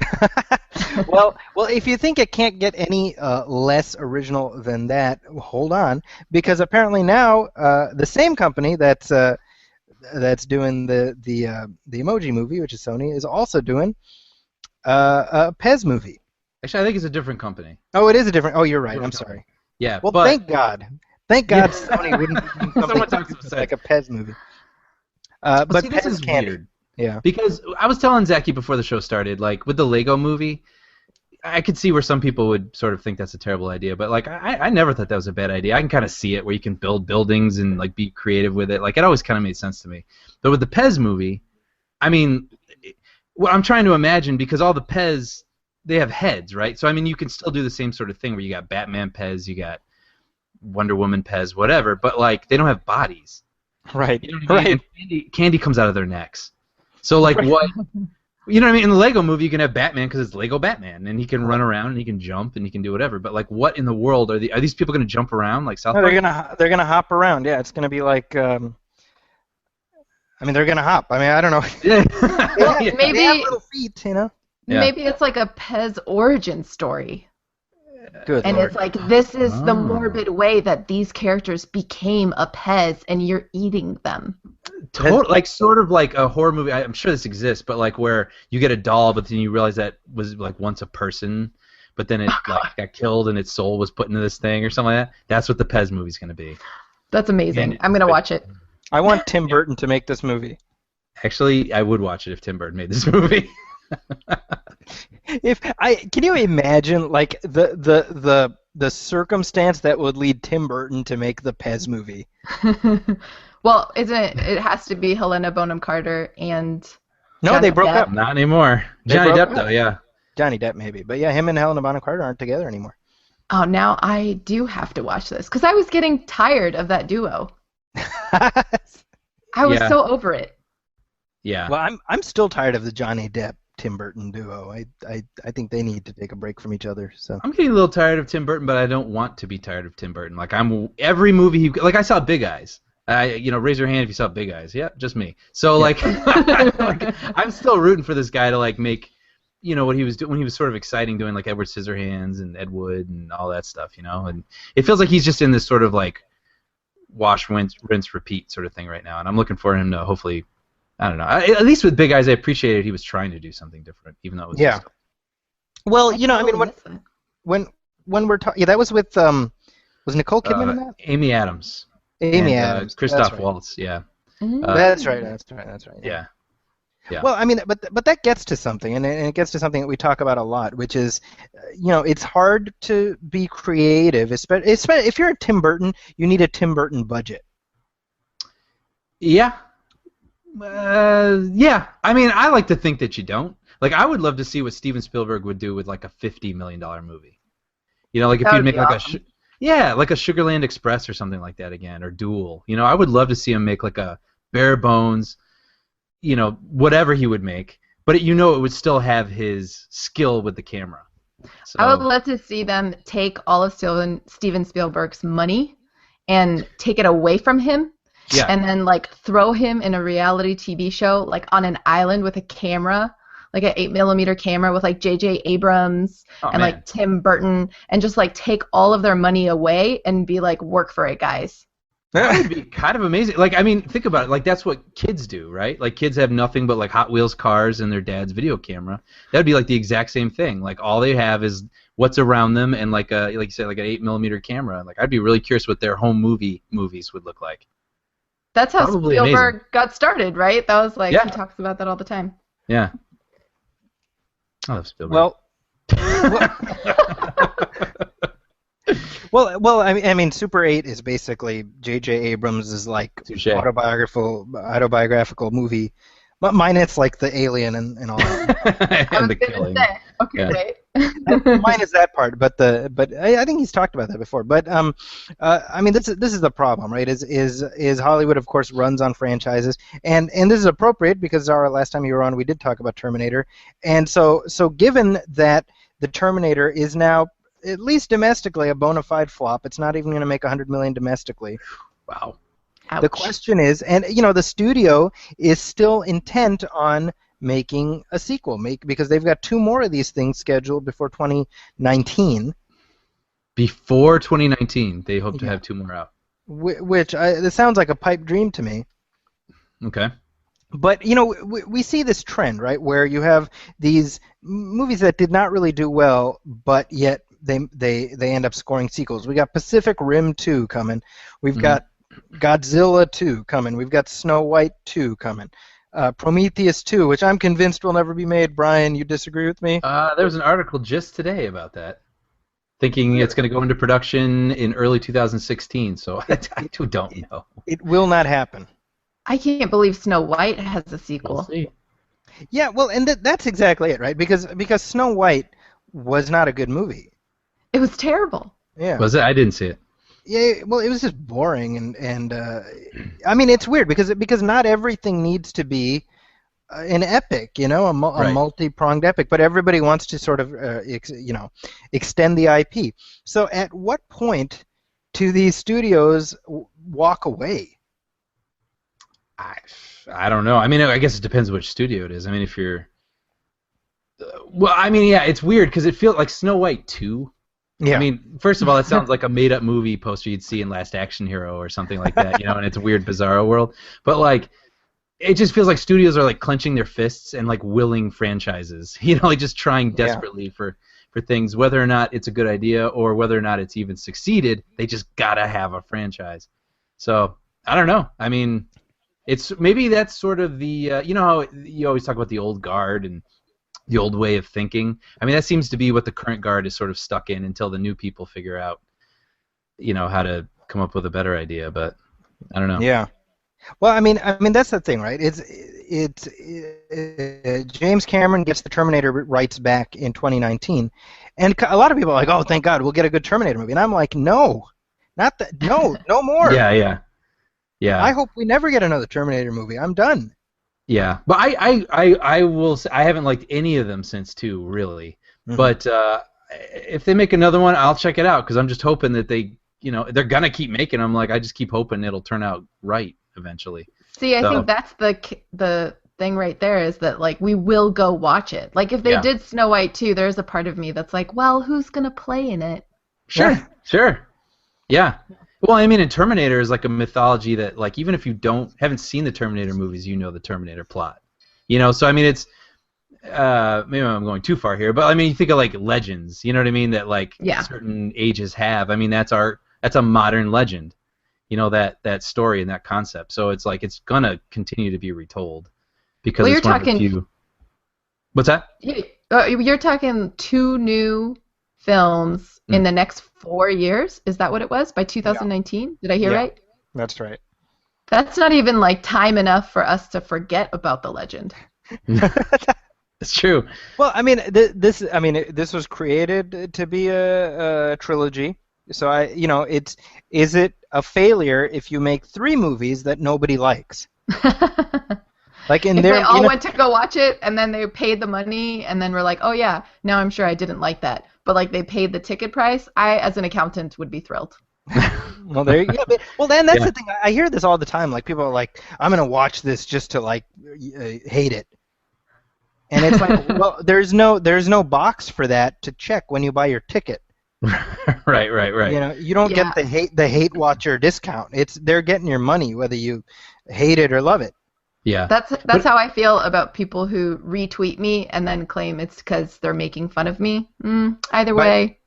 Well, if you think it can't get any less original than that, hold on, because apparently now the same company that's doing the emoji movie, which is Sony, is also doing a Pez movie. Actually, I think it's a different company. Oh, it is a different. Oh, you're right. I'm sorry. Yeah. Well, thank God. Thank God Sony wouldn't do something like a Pez movie. But see, Pez this is candy. weird. Yeah. Because I was telling Zaki before the show started, like with the Lego movie, I could see where some people would sort of think that's a terrible idea, but like I never thought that was a bad idea. I can kind of see it where you can build buildings and like be creative with it. Like it always kind of made sense to me. But with the Pez movie, I mean, what I'm trying to imagine, because all the Pez, they have heads, right? So I mean, you can still do the same sort of thing where you got Batman Pez, you got Wonder Woman Pez, whatever, but like they don't have bodies. Right. You know what I mean? Right. And candy comes out of their necks. So like what? You know what I mean? In the Lego movie, you can have Batman because it's Lego Batman, and he can run around and he can jump and he can do whatever. But like, what in the world are these people going to jump around like South Park? They're gonna hop around. Yeah, it's gonna be like. I mean, they're gonna hop. I mean, I don't know. Well, they maybe have little feet, Yeah. Maybe it's like a Pez origin story. Good and Lord. It's like, this is the morbid way that these characters became a Pez, and you're eating them. Like sort of like a horror movie. I'm sure this exists, but like where you get a doll, but then you realize that was like once a person, but then it like got killed and its soul was put into this thing or something like that. That's what the Pez movie's going to be. That's amazing. I'm going to watch it. I want Tim Burton to make this movie. Actually, I would watch it if Tim Burton made this movie. Can you imagine like the circumstance that would lead Tim Burton to make the Pez movie? Well, it has to be Helena Bonham Carter and they broke up. Not anymore. Johnny Depp though, yeah. Johnny Depp maybe, but yeah, him and Helena Bonham Carter aren't together anymore. Oh, now I do have to watch this because I was getting tired of that duo. I was Yeah. so over it. Yeah. Well, I'm still tired of the Johnny Depp Tim Burton duo. I think they need to take a break from each other. So I'm getting a little tired of Tim Burton, but I don't want to be tired of Tim Burton. Like every movie like I saw Big Eyes. Raise your hand if you saw Big Eyes. Yeah, just me. So like I'm still rooting for this guy to like make, what he was doing when he was sort of exciting, doing like Edward Scissorhands and Ed Wood and all that stuff, and it feels like he's just in this sort of like wash, rinse, repeat sort of thing right now, and I'm looking for him to hopefully, I don't know, at least with Big Eyes I appreciated he was trying to do something different, even though it was just... Well, when we're talking, that was with was Nicole Kidman in that? Amy Adams. Amy Adams. Christoph right. Waltz, yeah. That's right. Yeah. Yeah. Well, I mean, but that gets to something, and it gets to something that we talk about a lot, which is, it's hard to be creative, especially if you're a Tim Burton, you need a Tim Burton budget. Yeah. Yeah. I mean, I like to think that you don't. Like, I would love to see what Steven Spielberg would do with like a $50 million movie. Like if he'd make like awesome. Like a Sugarland Express or something like that again, or Duel. I would love to see him make like a bare bones, whatever he would make, but it would still have his skill with the camera. So, I would love to see them take all of Steven Spielberg's money and take it away from him, and then like throw him in a reality TV show, like on an island with a camera, like an 8mm camera with like J.J. Abrams like Tim Burton, and just like take all of their money away and be like, work for it, guys. That would be kind of amazing. Like, I mean, think about it. Like, that's what kids do, right? Like, kids have nothing but like Hot Wheels cars and their dad's video camera. That would be like the exact same thing. Like, all they have is what's around them and like you said, like an 8mm camera. Like, I'd be really curious what their home movies would look like. That's how Probably Spielberg amazing. Got started, right? That was like he talks about that all the time. Yeah. I love Spielberg. Well, I mean, Super 8 is basically J.J. Abrams' like autobiographical movie, but minus like the alien and all that. And the killing. Okay, minus that part, but I think he's talked about that before. But I mean, this is the problem, right? Is Hollywood, of course, runs on franchises, and this is appropriate because Zahra, last time you were on, we did talk about Terminator, and so given that the Terminator is now, at least domestically, a bona fide flop. It's not even going to make $100 million domestically. Wow. Ouch. The question is, and the studio is still intent on making a sequel, because they've got 2 more of these things scheduled before 2019. Before 2019, they hope to have 2 more out. Which this sounds like a pipe dream to me. Okay. But we see this trend, right, where you have these movies that did not really do well, but yet they end up scoring sequels. We got Pacific Rim 2 coming. We've got Godzilla 2 coming. We've got Snow White 2 coming. Prometheus 2, which I'm convinced will never be made. Brian, you disagree with me? There was an article just today about that, thinking it's going to go into production in early 2016. So I don't know. It will not happen. I can't believe Snow White has a sequel. We'll see. Yeah, well, and that's exactly it, right? Because Snow White was not a good movie. It was terrible. Yeah. Was it? I didn't see it. Yeah, well, it was just boring, and I mean, it's weird because not everything needs to be an epic, a multi-pronged epic, but everybody wants to sort of, extend the IP. So, at what point do these studios walk away? I don't know. I mean, I guess it depends which studio it is. I mean, if you're, it's weird because it feels like Snow White 2. Yeah. I mean, first of all, it sounds like a made-up movie poster you'd see in Last Action Hero or something like that, and it's a weird, bizarro world. But, like, it just feels like studios are, like, clenching their fists and, like, willing franchises, like just trying desperately for things. Whether or not it's a good idea or whether or not it's even succeeded, they just gotta have a franchise. So, I don't know. I mean, maybe that's sort of the, how you always talk about the old guard and the old way of thinking. I mean, that seems to be what the current guard is sort of stuck in until the new people figure out, how to come up with a better idea. But I don't know. Yeah. Well, I mean that's the thing, right? It's James Cameron gets the Terminator rights back in 2019, and a lot of people are like, "Oh, thank God, we'll get a good Terminator movie." And I'm like, "No, not that. No more." Yeah. Yeah. I hope we never get another Terminator movie. I'm done. Yeah, but I will say I haven't liked any of them since 2, really. Mm-hmm. But if they make another one, I'll check it out because I'm just hoping that they're gonna keep making them. Like I just keep hoping it'll turn out right eventually. See, I think that's the thing right there is that like we will go watch it. Like if they did Snow White 2, there's a part of me that's like, well, who's gonna play in it? Sure. Yeah. Well, I mean, in Terminator is like a mythology that, like, even if you haven't seen the Terminator movies, you know the Terminator plot. So I mean, it's maybe I'm going too far here, but I mean, you think of like legends. You know what I mean? That like certain ages have. I mean, that's a modern legend. That story and that concept. So it's like it's gonna continue to be retold because it's one of the few. What's that? You're talking 2 new films in the next 4 years. Is that what it was? By 2019? Yeah. Did I hear right? That's right. That's not even like time enough for us to forget about the legend. It's true. Well, I mean, this was created to be a trilogy. So is it a failure if you make 3 movies that nobody likes? Like if they all went to go watch it and then they paid the money and then we're like, oh yeah, now I'm sure I didn't like that. But like they paid the ticket price, I as an accountant would be thrilled. Well, there you go. Well, then that's the thing. I hear this all the time. Like people are like, I'm gonna watch this just to like hate it. And it's like, well, there's no box for that to check when you buy your ticket. Right. You don't get the hate watcher discount. They're getting your money whether you hate it or love it. Yeah. That's how I feel about people who retweet me and then claim it's because they're making fun of me. Either way.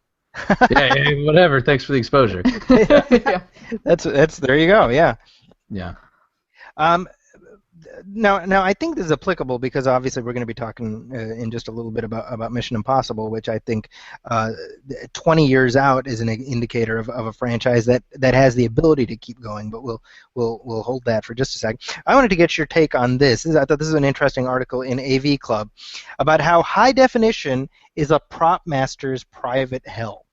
Yeah, whatever. Thanks for the exposure. Yeah. That's there you go. Yeah. Yeah. Now I think this is applicable because obviously we're going to be talking in just a little bit about Mission Impossible, which I think 20 years out is an indicator of a franchise that has the ability to keep going. But we'll hold that for just a second. I wanted to get your take on this. I thought this is an interesting article in AV Club about how high definition is a prop master's private hell.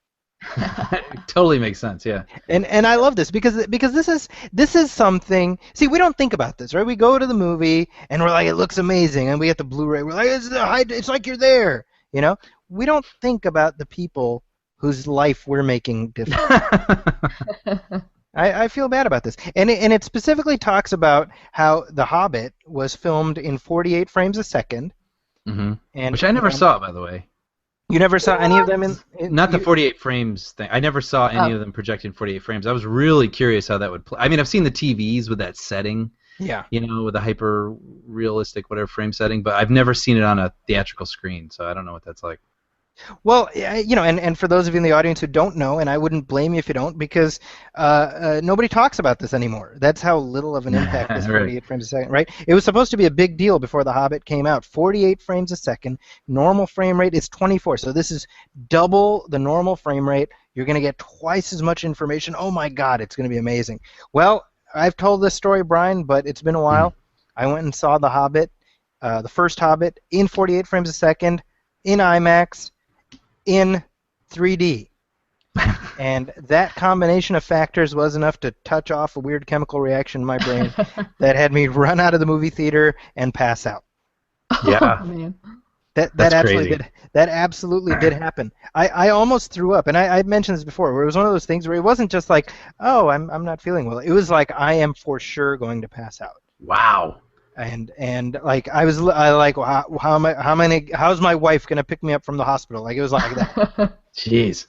It totally makes sense, yeah. And I love this because this is something. See, we don't think about this, right? We go to the movie and we're like, it looks amazing, and we get the Blu-ray. We're like, it's like you're there, We don't think about the people whose life we're making different. I feel bad about this, and it specifically talks about how The Hobbit was filmed in 48 frames a second, and which I never saw, by the way. You never saw any of them in not the 48 frames thing. I never saw any of them projected in 48 frames. I was really curious how that would play. I mean, I've seen the TVs with that setting. Yeah. With the hyper realistic whatever frame setting, but I've never seen it on a theatrical screen, so I don't know what that's like. Well, and for those of you in the audience who don't know, and I wouldn't blame you if you don't, because nobody talks about this anymore. That's how little of an impact this 48 frames a second, right? It was supposed to be a big deal before The Hobbit came out. 48 frames a second. Normal frame rate is 24, so this is double the normal frame rate. You're going to get twice as much information. Oh, my God, it's going to be amazing. Well, I've told this story, Brian, but it's been a while. I went and saw The Hobbit, the first Hobbit, in 48 frames a second, in IMAX, in 3D. And that combination of factors was enough to touch off a weird chemical reaction in my brain that had me run out of the movie theater and pass out. Yeah. Oh, man. That absolutely did happen. I almost threw up, and I mentioned this before, where it was one of those things where it wasn't just like, oh, I'm not feeling well. It was like I am for sure going to pass out. Wow. And like how's my wife gonna pick me up from the hospital? Like it was like that. Jeez.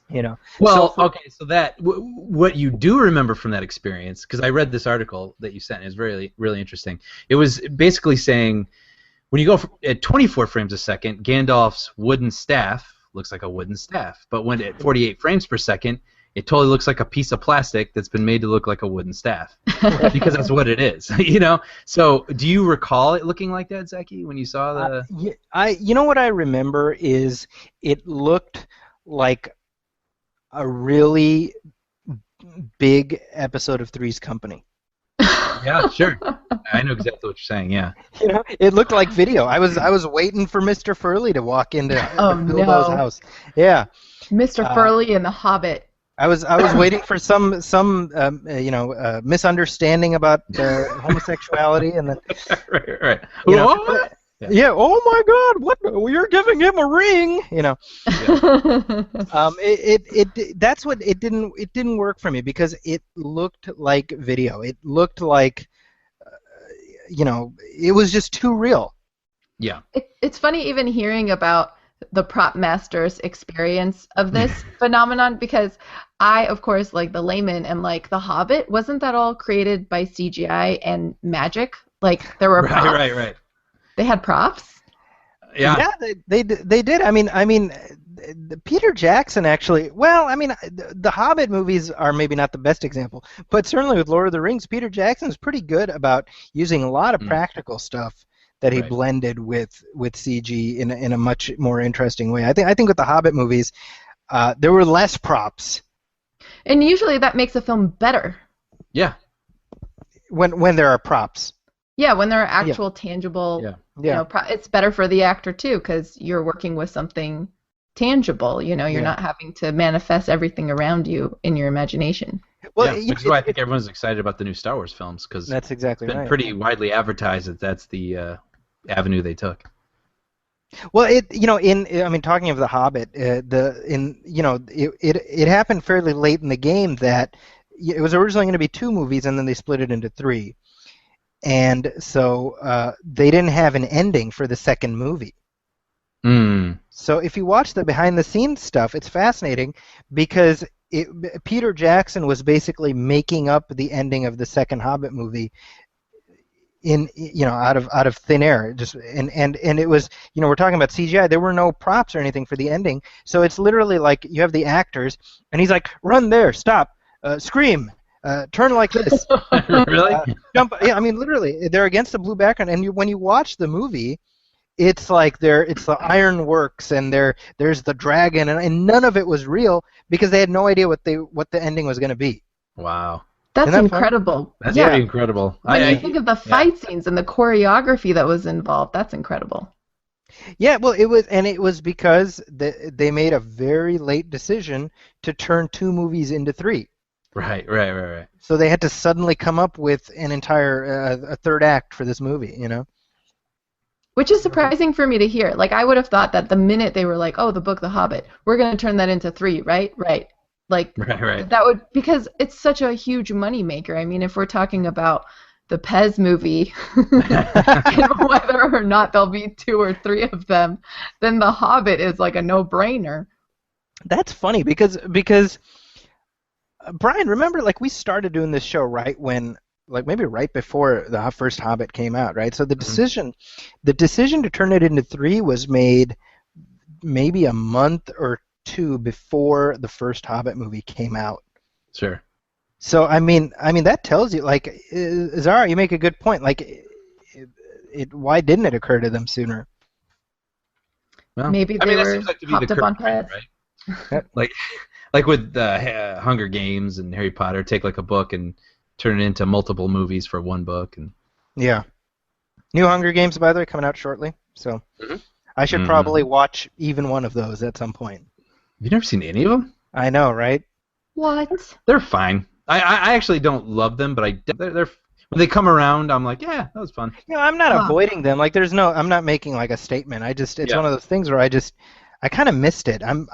Well, okay, so what you do remember from that experience, because I read this article that you sent, it was really, really interesting. It was basically saying when you go at 24 frames a second, Gandalf's wooden staff looks like a wooden staff, but when at 48 frames per second, it totally looks like a piece of plastic that's been made to look like a wooden staff, because that's what it is, So, do you recall it looking like that, Zaki, when you saw the? What I remember is it looked like a really big episode of Three's Company. Yeah, sure. I know exactly what you're saying. Yeah. It looked like video. I was waiting for Mr. Furley to walk into Bilbo's house. Yeah. Mr. Furley and the Hobbit I was waiting for some misunderstanding about homosexuality, and then right. you know, yeah. Oh my God! What? You're giving him a ring? You know. That's what it didn't work for me because it looked like video. It looked like it was just too real. Yeah. It's funny even hearing about the prop master's experience of this phenomenon because I, of course, like the layman, am like, The Hobbit, wasn't that all created by CGI and magic? Like there were props. Right. They had props? Yeah. Yeah, they did. I mean, Peter Jackson actually. Well, I mean, the Hobbit movies are maybe not the best example, but certainly with Lord of the Rings, Peter Jackson's pretty good about using a lot of practical stuff that he blended with CG in a much more interesting way. I think with the Hobbit movies, there were less props. And usually that makes a film better. Yeah. When there are props. Yeah, when there are actual tangible. Yeah. It's better for the actor too because you're working with something tangible. You're not having to manifest everything around you in your imagination. Well, which is why I think everyone's excited about the new Star Wars films because that's exactly it's been pretty widely advertised that that's the avenue they took. Well, talking of the Hobbit, it happened fairly late in the game that it was originally going to be 2 movies and then they split it into 3, and so they didn't have an ending for the second movie. So if you watch the behind-the-scenes stuff, it's fascinating because Peter Jackson was basically making up the ending of the second Hobbit movie out of thin air. And it was, we're talking about CGI. There were no props or anything for the ending, so it's literally like you have the actors, and he's like, run there, stop, scream. Turn like this. Really? Jump. Yeah, I mean, literally, they're against the blue background, and when you watch the movie, it's like it's the ironworks, and there's the dragon, and none of it was real because they had no idea what the ending was going to be. Wow. That's incredible. That's pretty incredible. When you think of the fight scenes and the choreography that was involved, that's incredible. Yeah, well, it was because they made a very late decision to turn 2 movies into 3. Right. So they had to suddenly come up with an entire a third act for this movie, Which is surprising for me to hear. Like, I would have thought that the minute they were like, oh, the book The Hobbit, we're going to turn that into 3, right? Right. Like, that would, because it's such a huge moneymaker. I mean, if we're talking about the Pez movie, and whether or not there'll be 2 or 3 of them, then The Hobbit is like a no-brainer. That's funny because Brian, remember, like, we started doing this show right when, like, maybe right before the first Hobbit came out, right? So the decision to turn it into 3 was made maybe a month or 2 before the first Hobbit movie came out. Sure. So I mean that tells you, like, Zahra, you make a good point. Like, why didn't it occur to them sooner? Well, maybe they were hopped up on Pez. Right? like with the Hunger Games and Harry Potter, take like a book and turn it into multiple movies for one book. And yeah. New Hunger Games, by the way, coming out shortly. So I should probably watch even one of those at some point. You've never seen any of them? I know, right? What? They're fine. I actually don't love them, but they're when they come around, I'm like, yeah, that was fun. I'm not avoiding them. Like, I'm not making like a statement. It's one of those things where I kind of missed it. I'm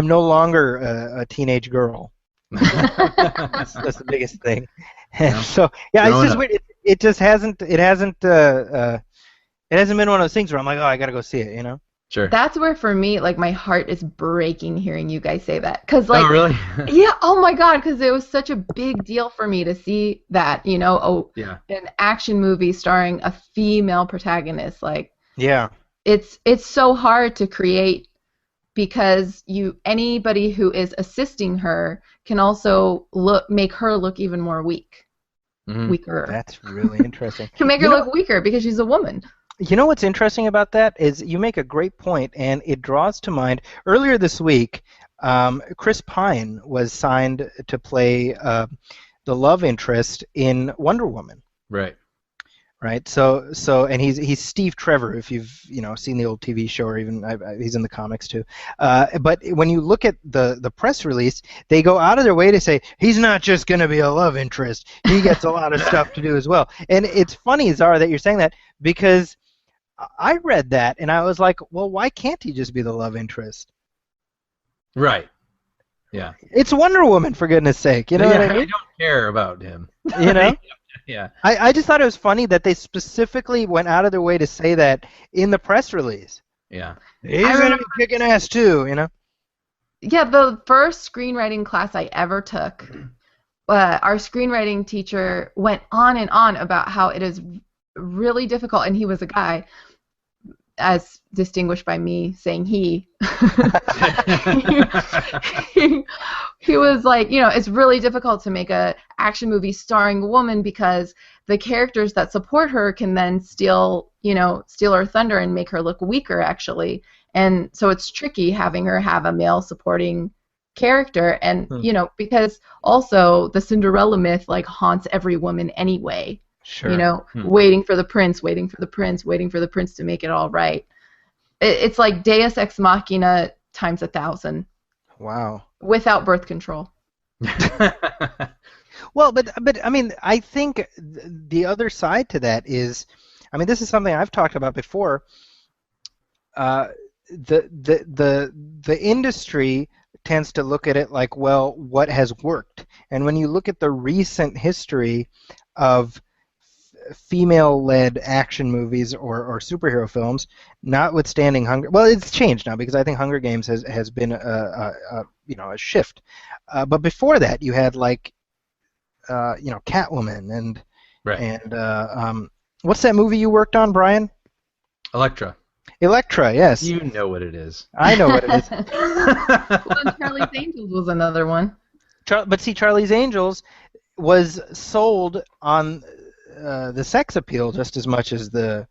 no longer a teenage girl. That's the biggest thing. And so it's just weird. It just hasn't been one of those things where I'm like, oh, I gotta go see it. Sure. That's where, for me, like, my heart is breaking hearing you guys say that. Cause, like, oh, really? Yeah, oh my God, because it was such a big deal for me to see that, an action movie starring a female protagonist. Like, yeah, it's so hard to create because anybody who is assisting her can also make her look even more weaker. That's really interesting. Can make her look weaker because she's a woman. You know what's interesting about that is you make a great point, and it draws to mind earlier this week, Chris Pine was signed to play the love interest in Wonder Woman. Right. right? So and he's Steve Trevor, if you've seen the old TV show, or even he's in the comics too. But when you look at the press release, they go out of their way to say he's not just going to be a love interest. He gets a lot of stuff to do as well. And it's funny, Zahra, that you're saying that, because I read that and I was like, well, why can't he just be the love interest? Right. Yeah. It's Wonder Woman, for goodness sake. You know what I mean? I don't care about him. You know? Yeah. I just thought it was funny that they specifically went out of their way to say that in the press release. Yeah. He's going to be kicking ass too, Yeah, the first screenwriting class I ever took, our screenwriting teacher went on and on about how it is really difficult, and he was a guy, as distinguished by me saying he. He was like, it's really difficult to make a action movie starring a woman because the characters that support her can then steal her thunder and make her look weaker, actually. And so it's tricky having her have a male supporting character, and because also the Cinderella myth haunts every woman anyway. Sure. Waiting for the prince, waiting for the prince, waiting for the prince to make it all right. It's like Deus Ex Machina times 1,000. Wow. Without birth control. Well, but I mean, I think the other side to that is, I mean, this is something I've talked about before. The industry tends to look at it like, well, what has worked? And when you look at the recent history of female-led action movies or superhero films, notwithstanding Hunger. Well, it's changed now because I think Hunger Games has been a shift. But before that, you had Catwoman and right. And what's that movie you worked on, Brian? Elektra, yes. You know what it is. I know what it is. Well, Charlie's Angels was another one. But see, Charlie's Angels was sold on the sex appeal just as much as the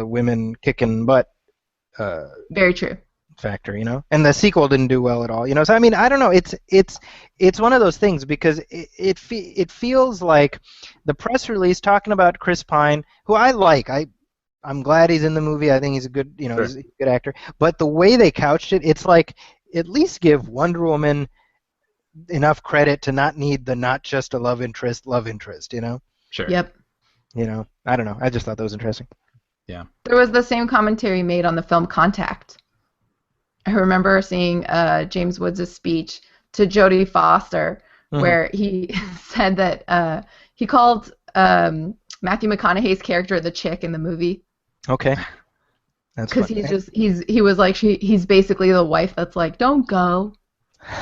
women kicking butt very true factor, and the sequel didn't do well at all, so I mean, I don't know, it's one of those things, because it feels like the press release talking about Chris Pine, who I like, I'm glad he's in the movie, I think he's a good Sure. he's a good actor, but the way they couched it, it's like, at least give Wonder Woman enough credit to not need the not just a love interest, Sure. Yep. I don't know. I just thought that was interesting. Yeah. There was the same commentary made on the film Contact. I remember seeing James Woods' speech to Jodie Foster, where he said that he called Matthew McConaughey's character the chick in the movie. Okay. Because he was like, he's basically the wife that's like, don't go.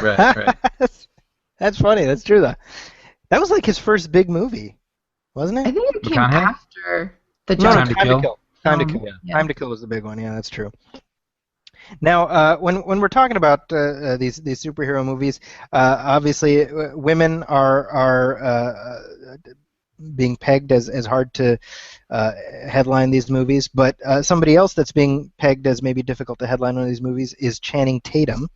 Right. That's funny. That's true, though. That was like his first big movie, wasn't it? I think it came McConaughey? after the Time to Kill? Time to Kill. Yeah. Time to Kill was the big one. Yeah, that's true. Now, when we're talking about these superhero movies, obviously women are being pegged as hard to headline these movies, but somebody else that's being pegged as maybe difficult to headline one of these movies is Channing Tatum.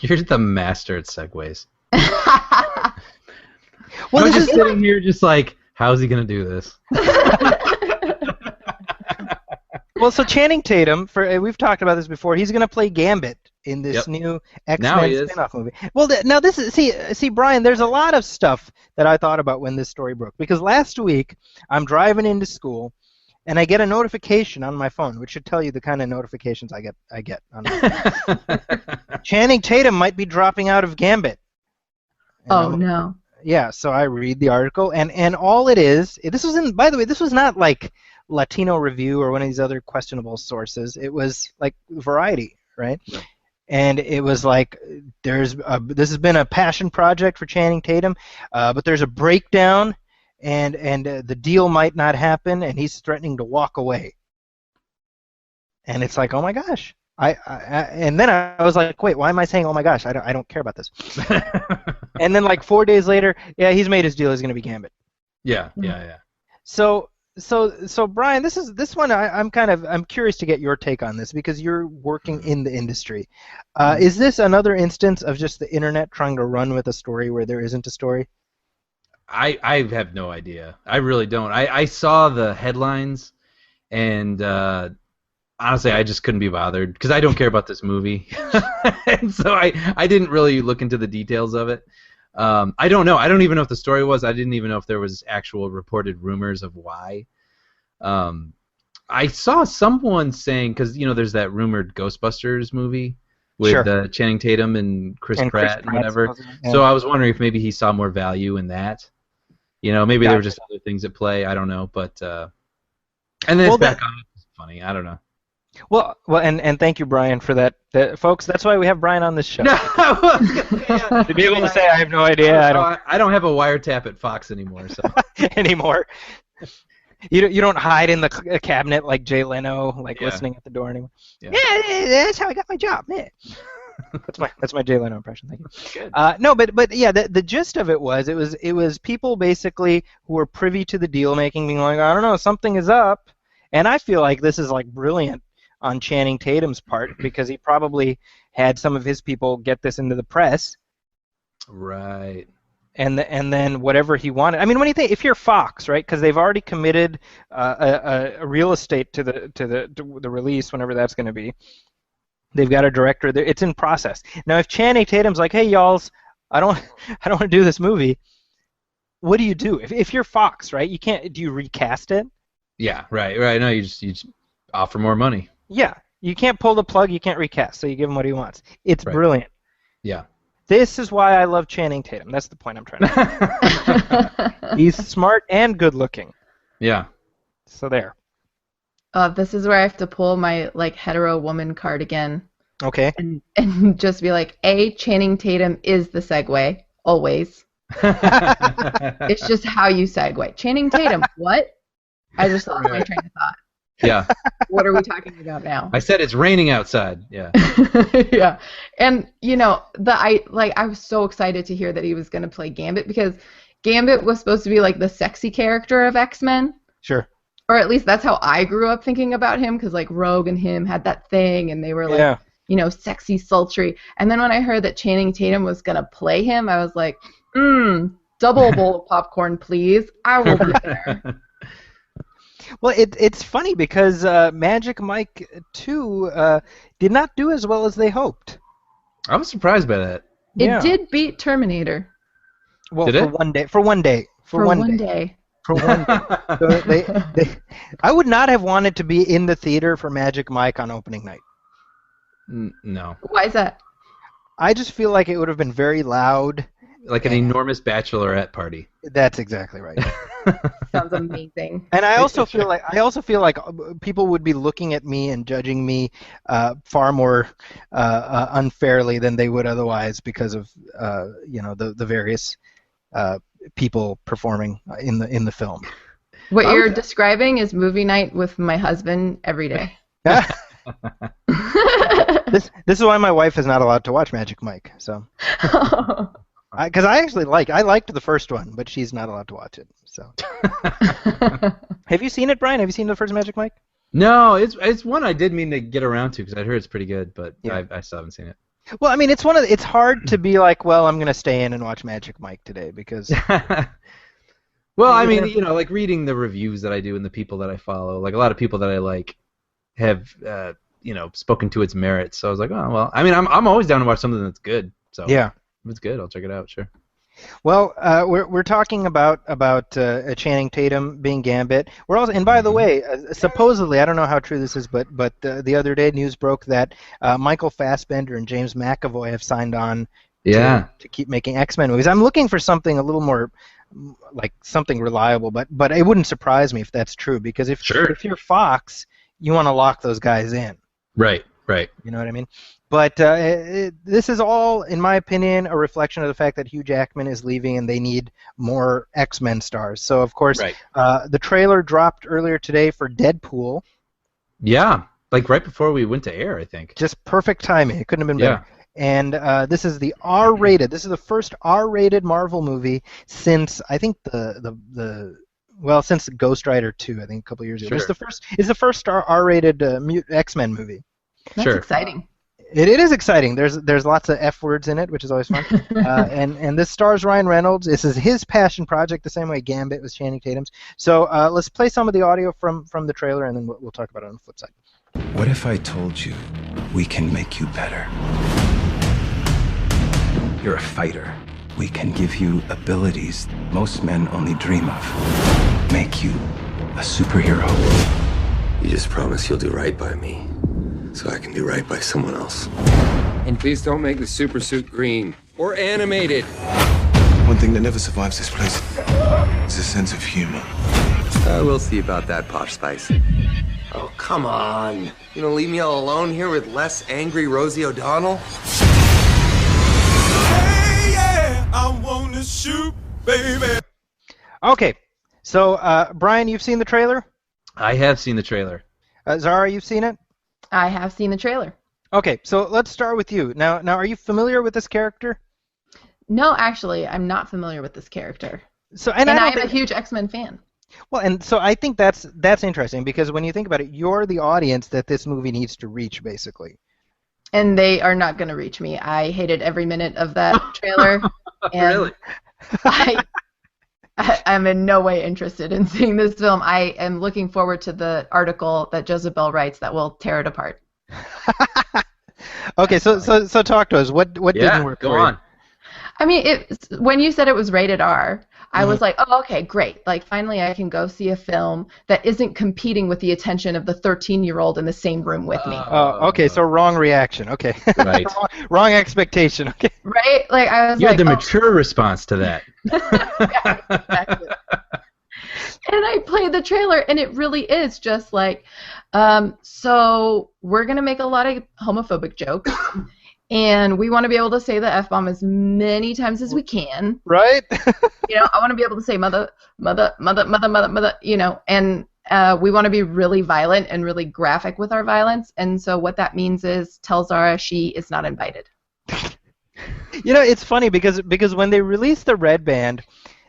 You're the master at segues. Well, I'm this just is sitting here just like, how's he going to do this? Well, so Channing Tatum, we've talked about this before. He's going to play Gambit in this new X-Men spin-off movie. Well, now this is see, Brian. There's a lot of stuff that I thought about when this story broke, because last week I'm driving into school and I get a notification on my phone, which should tell you the kind of notifications I get on my phone. Channing Tatum might be dropping out of Gambit. Oh no. Yeah, so I read the article, and all it is, by the way, this was not like Latino Review or one of these other questionable sources. It was like Variety, right? Yeah. And it was like, this has been a passion project for Channing Tatum, but there's a breakdown, and the deal might not happen, and he's threatening to walk away. And it's like, oh my gosh. And then I was like, wait, why am I saying, oh my gosh, I don't care about this. And then like 4 days later, yeah, he's made his deal. He's going to be Gambit. Yeah. So Brian, this one I'm curious to get your take on this, because you're working in the industry. Is this another instance of just the internet trying to run with a story where there isn't a story? I have no idea. I really don't. I saw the headlines, and honestly, I just couldn't be bothered because I don't care about this movie, and so I didn't really look into the details of it. I don't know. I don't even know if the story was. I didn't even know if there was actual reported rumors of why. I saw someone saying, because there's that rumored Ghostbusters movie with Channing Tatum and Chris Pratt and whatever. Yeah. So I was wondering if maybe he saw more value in that. Maybe there were just other things at play. I don't know, but and then it's back on. It's funny. I don't know. Well, and thank you, Brian, for that. Folks, that's why we have Brian on this show. No, to be able to say I have no idea. I don't have a wiretap at Fox anymore. So anymore. You don't hide in the cabinet like Jay Leno, listening at the door anymore. Yeah, that's how I got my job. Yeah. That's my Jay Leno impression. Thank you. Good. No, but yeah, the gist of it was people basically who were privy to the deal making, being like, I don't know, something is up, and I feel like this is brilliant on Channing Tatum's part because he probably had some of his people get this into the press. Right. And then whatever he wanted. I mean, when you think, if you're Fox, right? Because they've already committed a real estate to the release, whenever that's going to be. They've got a director. It's in process. Now, if Channing Tatum's like, "Hey, y'alls, I don't want to do this movie," what do you do? If you're Fox, right? You can't. Do you recast it? Yeah, right. No, you just offer more money. Yeah, you can't pull the plug. You can't recast. So you give him what he wants. It's brilliant. Yeah. This is why I love Channing Tatum. That's the point I'm trying to make. He's smart and good-looking. Yeah. So there. This is where I have to pull my hetero woman card again. Okay. And just be like, Channing Tatum is the segue, always. It's just how you segue. Channing Tatum, what? I just lost my train of thought. Yeah. What are we talking about now? I said it's raining outside. Yeah. Yeah. And I was so excited to hear that he was going to play Gambit because Gambit was supposed to be the sexy character of X-Men. Sure. Or at least that's how I grew up thinking about him because Rogue and him had that thing and they were sexy, sultry. And then when I heard that Channing Tatum was going to play him, I was like, double bowl of popcorn, please. I will be there. Well, it's funny because Magic Mike 2 did not do as well as they hoped. I was surprised by that. It did beat Terminator. Well, did For one day. For one day. So I would not have wanted to be in the theater for Magic Mike on opening night. No. Why is that? I just feel like it would have been very loud. Like an enormous bachelorette party. That's exactly right. Sounds amazing. And I also feel like people would be looking at me and judging me far more unfairly than they would otherwise because of the various people performing in the film. What you're describing is movie night with my husband every day. This is why my wife is not allowed to watch Magic Mike. So. Because I actually liked the first one, but she's not allowed to watch it. So, have you seen it, Brian? Have you seen the first Magic Mike? No, it's one I did mean to get around to because I heard it's pretty good, but I still haven't seen it. Well, I mean, it's hard to be like, well, I'm gonna stay in and watch Magic Mike today because. Well, I mean, reading the reviews that I do and the people that I follow, a lot of people that I like have spoken to its merits. So I was like, oh well, I mean, I'm always down to watch something that's good. So yeah. If it's good, I'll check it out, sure. Well, we're talking about Channing Tatum being Gambit. We're also, and by the way, supposedly, I don't know how true this is, but the other day news broke that Michael Fassbender and James McAvoy have signed on to keep making X-Men movies. I'm looking for something a little more something reliable, but it wouldn't surprise me if that's true because if you're Fox, you want to lock those guys in. Right. You know what I mean? But this is all, in my opinion, a reflection of the fact that Hugh Jackman is leaving and they need more X-Men stars. So, of course, the trailer dropped earlier today for Deadpool. Yeah, right before we went to air, I think. Just perfect timing. It couldn't have been better. And this is the R-rated. This is the first R-rated Marvel movie since, I think, since Ghost Rider 2, I think, a couple years ago. It's the first R-rated X-Men movie. That's exciting. It is exciting. There's lots of F words in it, which is always fun. And this stars Ryan Reynolds. This is his passion project, the same way Gambit was Channing Tatum's. So let's play some of the audio from the trailer, and then we'll talk about it on the flip side. What if I told you we can make you better? You're a fighter. We can give you abilities most men only dream of. Make you a superhero. You just promise you'll do right by me, so I can do right by someone else. And please don't make the super suit green or animated. One thing that never survives this place is a sense of humor. We'll see about that, Posh Spice. Oh, come on. You gonna leave me all alone here with less angry Rosie O'Donnell? Hey, yeah, I wanna shoot, baby. Okay, so Brian, you've seen the trailer? I have seen the trailer. Zahra, you've seen it? I have seen the trailer. Okay, so let's start with you. Now, are you familiar with this character? No, actually, I'm not familiar with this character. So, and I'm a huge X-Men fan. Well, and so I think that's interesting because when you think about it, you're the audience that this movie needs to reach, basically. And they are not going to reach me. I hated every minute of that trailer. And Really? I'm in no way interested in seeing this film. I am looking forward to the article that Jezebel writes that will tear it apart. Okay, so talk to us. What didn't work go for on. you? I mean, when you said it was rated R, I was like, oh, okay, great. Like, finally I can go see a film that isn't competing with the attention of the 13-year-old in the same room with me. Oh, okay, so wrong reaction. Okay. Right. wrong expectation. Okay. Right? Like, I was You like, had the mature response to that. Yeah, exactly. And I played the trailer, and it really is just like, so we're going to make a lot of homophobic jokes, and we want to be able to say the F-bomb as many times as we can. Right? You know, I want to be able to say mother, you know, and we want to be really violent and really graphic with our violence, and so what that means is tell Zahra she is not invited. You know, it's funny because when they released the Red Band,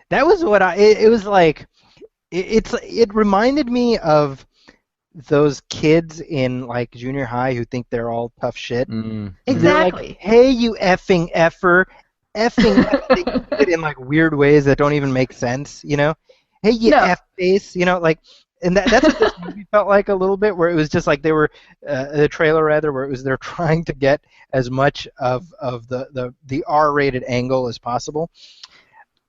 that was what it was like. It reminded me of those kids in like junior high who think they're all tough shit. Exactly. Like, hey, you effing effer, effing in like weird ways that don't even make sense. You know, hey, you F face. You know, like, and that's what this movie felt like a little bit, where it was just like they were the trailer rather, where it was they're trying to get as much of the R-rated angle as possible.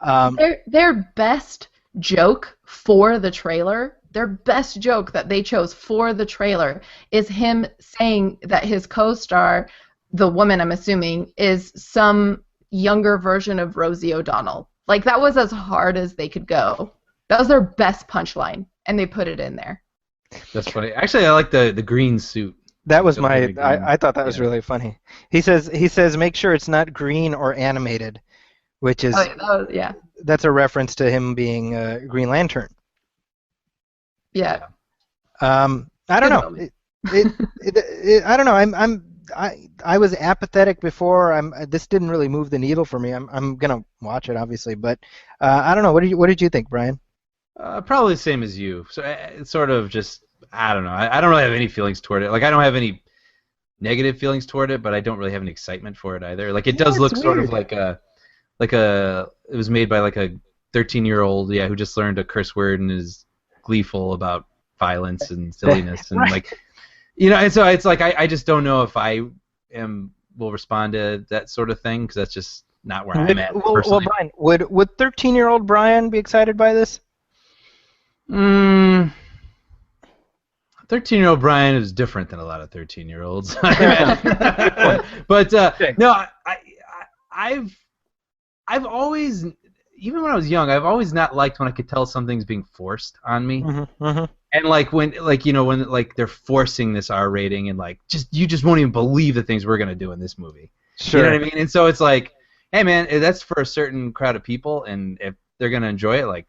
Their best joke for the trailer, their best joke that they chose for the trailer is him saying that his co-star, the woman I'm assuming, is some younger version of Rosie O'Donnell. Like, that was as hard as they could go. That was their best punchline, and they put it in there. That's funny. Actually, I like the green suit. That was I thought that was really funny. He says make sure it's not green or animated, which is that's a reference to him being Green Lantern. Yeah. I don't know. I don't know. I was apathetic before. This didn't really move the needle for me. I'm gonna watch it obviously, but I don't know. What did you think, Brian? Probably the same as you. So it's sort of just I don't know. I don't really have any feelings toward it. Like I don't have any negative feelings toward it, but I don't really have any excitement for it either. Like it does look sort of like a it was made by like a 13-year-old who just learned a curse word and is gleeful about violence and silliness and like you know, and so it's like I just don't know if I will respond to that sort of thing because that's just not where I'm at. Well, Brian, would 13-year-old Brian be excited by this? 13-year-old Brian is different than a lot of 13-year-olds. But no, I've always, even when I was young, I've always not liked when I could tell something's being forced on me. And like when they're forcing this R rating and like you just won't even believe the things we're gonna do in this movie. Sure. You know what I mean? And so it's like, hey man, that's for a certain crowd of people, and if they're gonna enjoy it, like,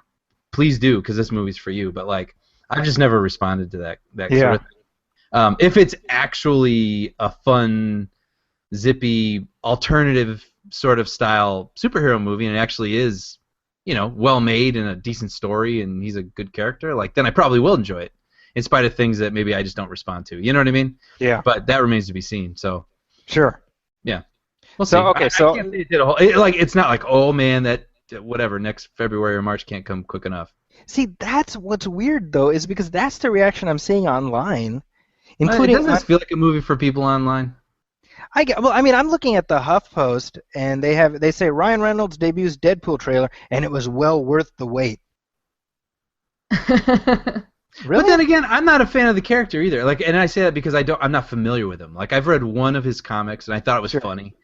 please do, because this movie's for you. But like, I've just never responded to that sort of thing. If it's actually a fun, zippy, alternative sort of style superhero movie, and it actually is, you know, well made and a decent story, and he's a good character, like, then I probably will enjoy it, in spite of things that maybe I just don't respond to. You know what I mean? Yeah. But that remains to be seen. So, Sure. Yeah. We'll So, see. okay, so- I can't say it did a whole. It's not like, oh man, that whatever next February or March can't come quick enough. See, that's what's weird though, is because that's the reaction I'm seeing online, Well, including. doesn't this feel like a movie for people online? I'm looking at the HuffPost, and they say Ryan Reynolds debuts Deadpool trailer, and it was well worth the wait. Really? But then again, I'm not a fan of the character either. Like, and I say that because I'm not familiar with him. Like, I've read one of his comics, and I thought it was funny,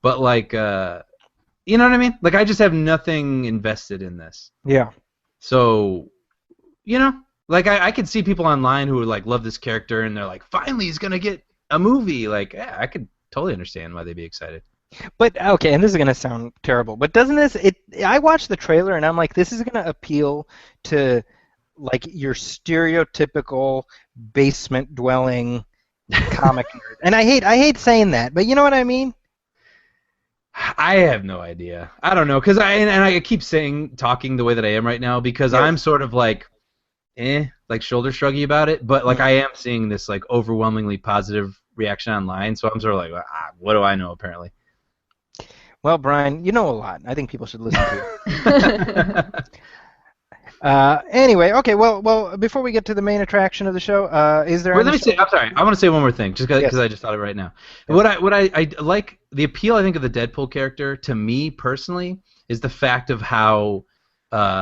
but like, you know what I mean? Like, I just have nothing invested in this. Yeah. So, you know, like I could see people online who like love this character, and they're like, finally, he's gonna get a movie. Like, yeah, I could totally understand why they'd be excited. But okay, and this is gonna sound terrible, but doesn't this? I watched the trailer, and I'm like, this is gonna appeal to like your stereotypical basement dwelling comic nerd. And I hate saying that, but you know what I mean? I have no idea. I don't know, because I keep talking the way that I am right now because I'm sort of like, like shoulder shruggy about it, but like I am seeing this like overwhelmingly positive reaction online, so I'm sort of like, what do I know apparently? Well, Brian, you know a lot. I think people should listen to you. Anyway, okay. Well, before we get to the main attraction of the show, is there? Well, let me say. I'm sorry. I want to say one more thing, just because I just thought of it right now. Yes. What I like the appeal, I think, of the Deadpool character to me personally is the fact of how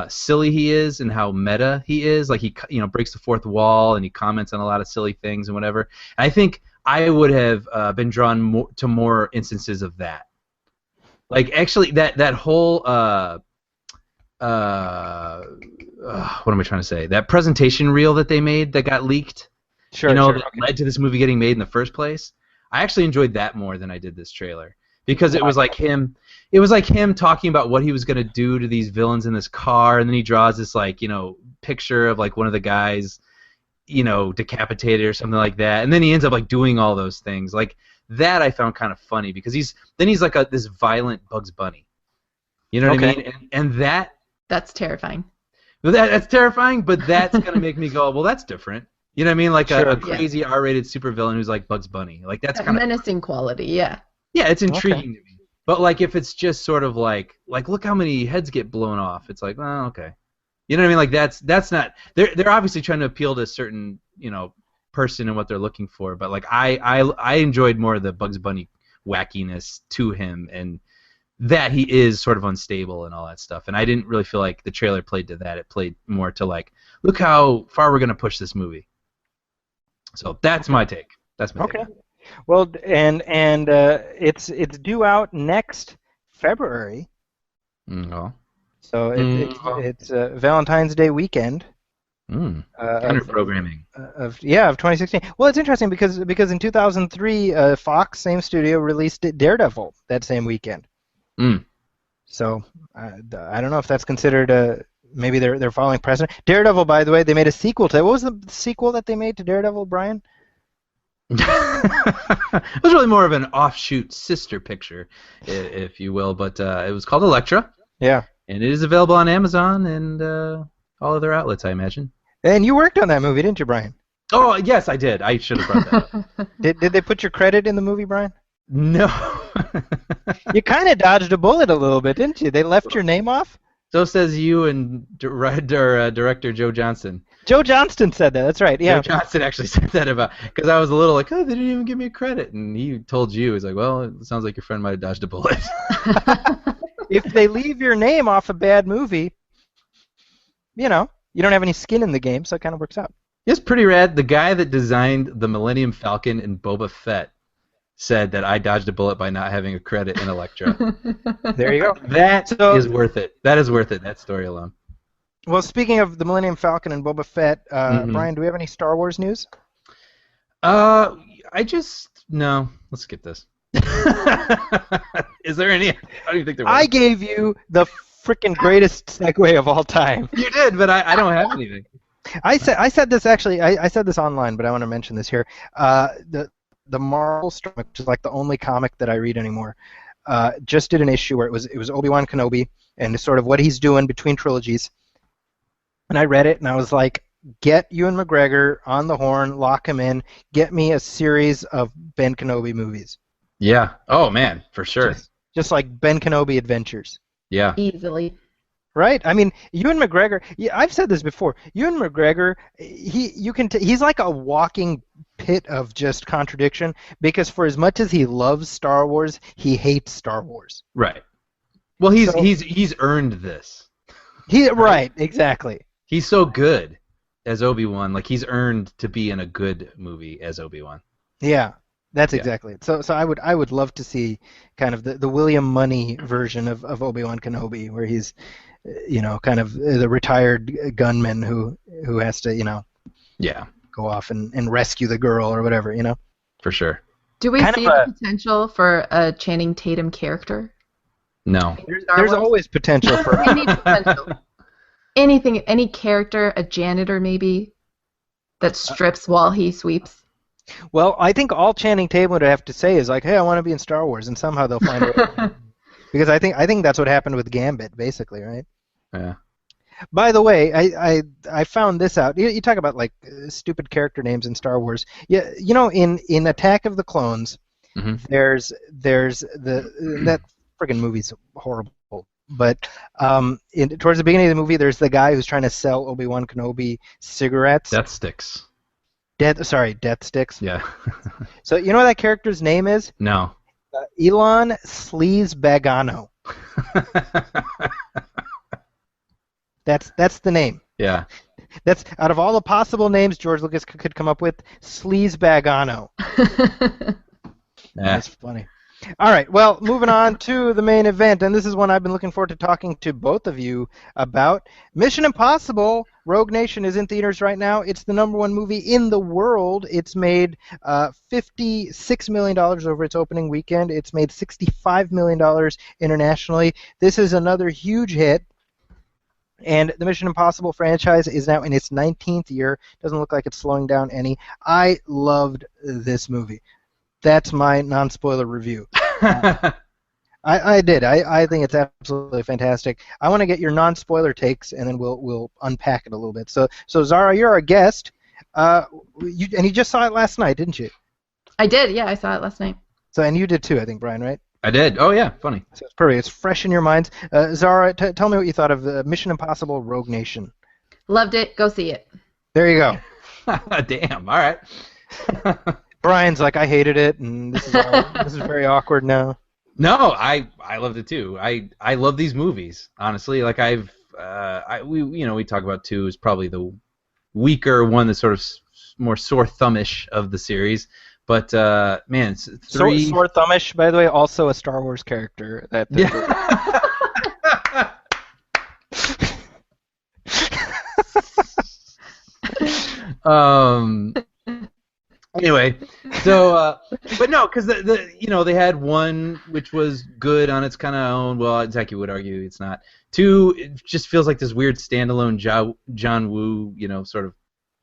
silly he is and how meta he is. Like he breaks the fourth wall and he comments on a lot of silly things and whatever. And I think I would have been drawn to more instances of that. Like actually, that whole what am I trying to say? That presentation reel that they made that got leaked, that led to this movie getting made in the first place. I actually enjoyed that more than I did this trailer because it was like him. It was like him talking about what he was gonna do to these villains in this car, and then he draws this picture of like one of the guys, decapitated or something like that, and then he ends up like doing all those things. Like that I found kind of funny because he's like this violent Bugs Bunny. You know what I mean? And that's terrifying. That's terrifying, but that's gonna make me go, well, that's different. You know what I mean? Like a crazy R-rated supervillain who's like Bugs Bunny. Like that's kind of menacing quality. Yeah. Yeah, it's intriguing to me. But like if it's just sort of like look how many heads get blown off. It's like, well, okay. You know what I mean? Like that's not. They're obviously trying to appeal to a certain person and what they're looking for. But like I enjoyed more of the Bugs Bunny wackiness to him and that he is sort of unstable and all that stuff. And I didn't really feel like the trailer played to that. It played more to like, look how far we're gonna push this movie. So that's my take. That's my take. Well, and it's due out next February. Mm-hmm. So it's Valentine's Day weekend. Kind of programming. Of 2016. Well, it's interesting because in 2003, Fox, same studio, released Daredevil that same weekend. So I don't know if that's considered maybe they're following precedent. Daredevil, by the way, they made a sequel to. What was the sequel that they made to Daredevil, Brian? It was really more of an offshoot sister picture, if you will, but it was called Elektra. Yeah. And it is available on Amazon and all other outlets, I imagine. And you worked on that movie, didn't you, Brian? Oh, yes, I did. I should have brought that up. Did they put your credit in the movie, Brian? No. You kind of dodged a bullet a little bit, didn't you? They left your name off? So says you and director Joe Johnston. Joe Johnston said that. That's right. Yeah. Joe Johnston actually said that about because I was a little like, oh, they didn't even give me a credit, and he told you, he's like, well, it sounds like your friend might have dodged a bullet. If they leave your name off a bad movie, you don't have any skin in the game, so it kind of works out. It's pretty rad. The guy that designed the Millennium Falcon and Boba Fett said that I dodged a bullet by not having a credit in Elektra. There you go. That is worth it. That is worth it, that story alone. Well, speaking of the Millennium Falcon and Boba Fett, Brian, do we have any Star Wars news? No. Let's skip this. Is there any? I don't even think there was. I gave you the freaking greatest segue of all time. You did, but I don't have anything. I said this actually. I said this online, but I want to mention this here. The Marvel Storm, which is like the only comic that I read anymore, just did an issue where it was Obi-Wan Kenobi and sort of what he's doing between trilogies. And I read it and I was like, get Ewan McGregor on the horn, lock him in, get me a series of Ben Kenobi movies. Yeah. Oh man, for sure. Just like Ben Kenobi Adventures. Yeah. Easily. Right? I mean, Ewan McGregor. I've said this before. Ewan McGregor, he's like a walking pit of just contradiction because for as much as he loves Star Wars, he hates Star Wars. Right. Well, he's earned this. Right, exactly. He's so good as Obi-Wan. Like he's earned to be in a good movie as Obi-Wan. Yeah. That's exactly it. So I would love to see kind of the William Money version of Obi-Wan Kenobi, where he's, kind of the retired gunman who has to, go off and rescue the girl or whatever, For sure. Do we see the potential for a Channing Tatum character? No. There's always potential for any potential. Anything, any character, a janitor maybe, that strips while he sweeps. Well, I think all Channing Tatum would have to say is like, "Hey, I want to be in Star Wars," and somehow they'll find it. Because I think that's what happened with Gambit, basically, right? Yeah. By the way, I found this out. You talk about like stupid character names in Star Wars. Yeah, in Attack of the Clones, there's that friggin' movie's horrible. But towards the beginning of the movie, there's the guy who's trying to sell Obi-Wan Kenobi cigarettes. Death Sticks. Death Sticks. Yeah. So you know what that character's name is? No. Elon Sleaze Bagano. That's the name. Yeah. That's out of all the possible names George Lucas could come up with, Sleaze Bagano. That's funny. All right, well, moving on to the main event, and this is one I've been looking forward to talking to both of you about. Mission Impossible Rogue Nation is in theaters right now. It's the #1 movie in the world. It's made $56 million over its opening weekend. It's made $65 million internationally. This is another huge hit. And the Mission Impossible franchise is now in its 19th year. Doesn't look like it's slowing down any. I loved this movie. That's my non-spoiler review. I did. I think it's absolutely fantastic. I want to get your non-spoiler takes, and then we'll unpack it a little bit. So Zahra, you're our guest. And you just saw it last night, didn't you? I did. Yeah, I saw it last night. So and you did too, I think, Brian, right? I did. Oh yeah, funny. So it's perfect. It's fresh in your minds. Zahra, tell me what you thought of Mission Impossible: Rogue Nation. Loved it. Go see it. There you go. Damn. All right. Brian's like, I hated it, and this is very awkward now. No, I loved it too. I love these movies, honestly. Like we talk about 2 is probably the weaker one, that's sort of more sore thumbish of the series. But man, 3. Sore thumbish, by the way, also a Star Wars character. Anyway, so but no, because they had 1 which was good on its kind of own. Well, Zaki would argue it's not. 2, it just feels like this weird standalone John Woo, sort of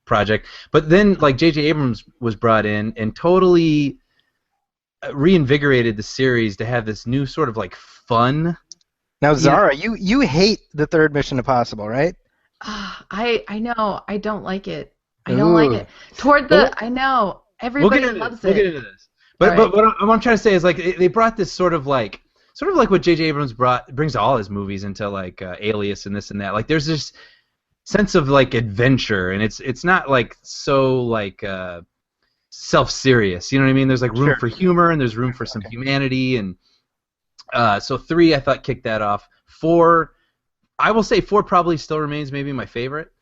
project. But then like J.J. Abrams was brought in and totally reinvigorated the series to have this new sort of like fun. Now, Zahra, you hate the 3rd Mission Impossible, right? I know. I don't like it. I don't like it. I know. Everybody loves it. We'll get into this. But what I'm trying to say is like they brought this sort of like what J.J. Abrams brings to all his movies into like Alias and this and that. Like there's this sense of like adventure, and it's not like so like self-serious. You know what I mean? There's like room for humor, and there's room for some humanity, and so 3 I thought kicked that off. 4, I will say 4 probably still remains maybe my favorite.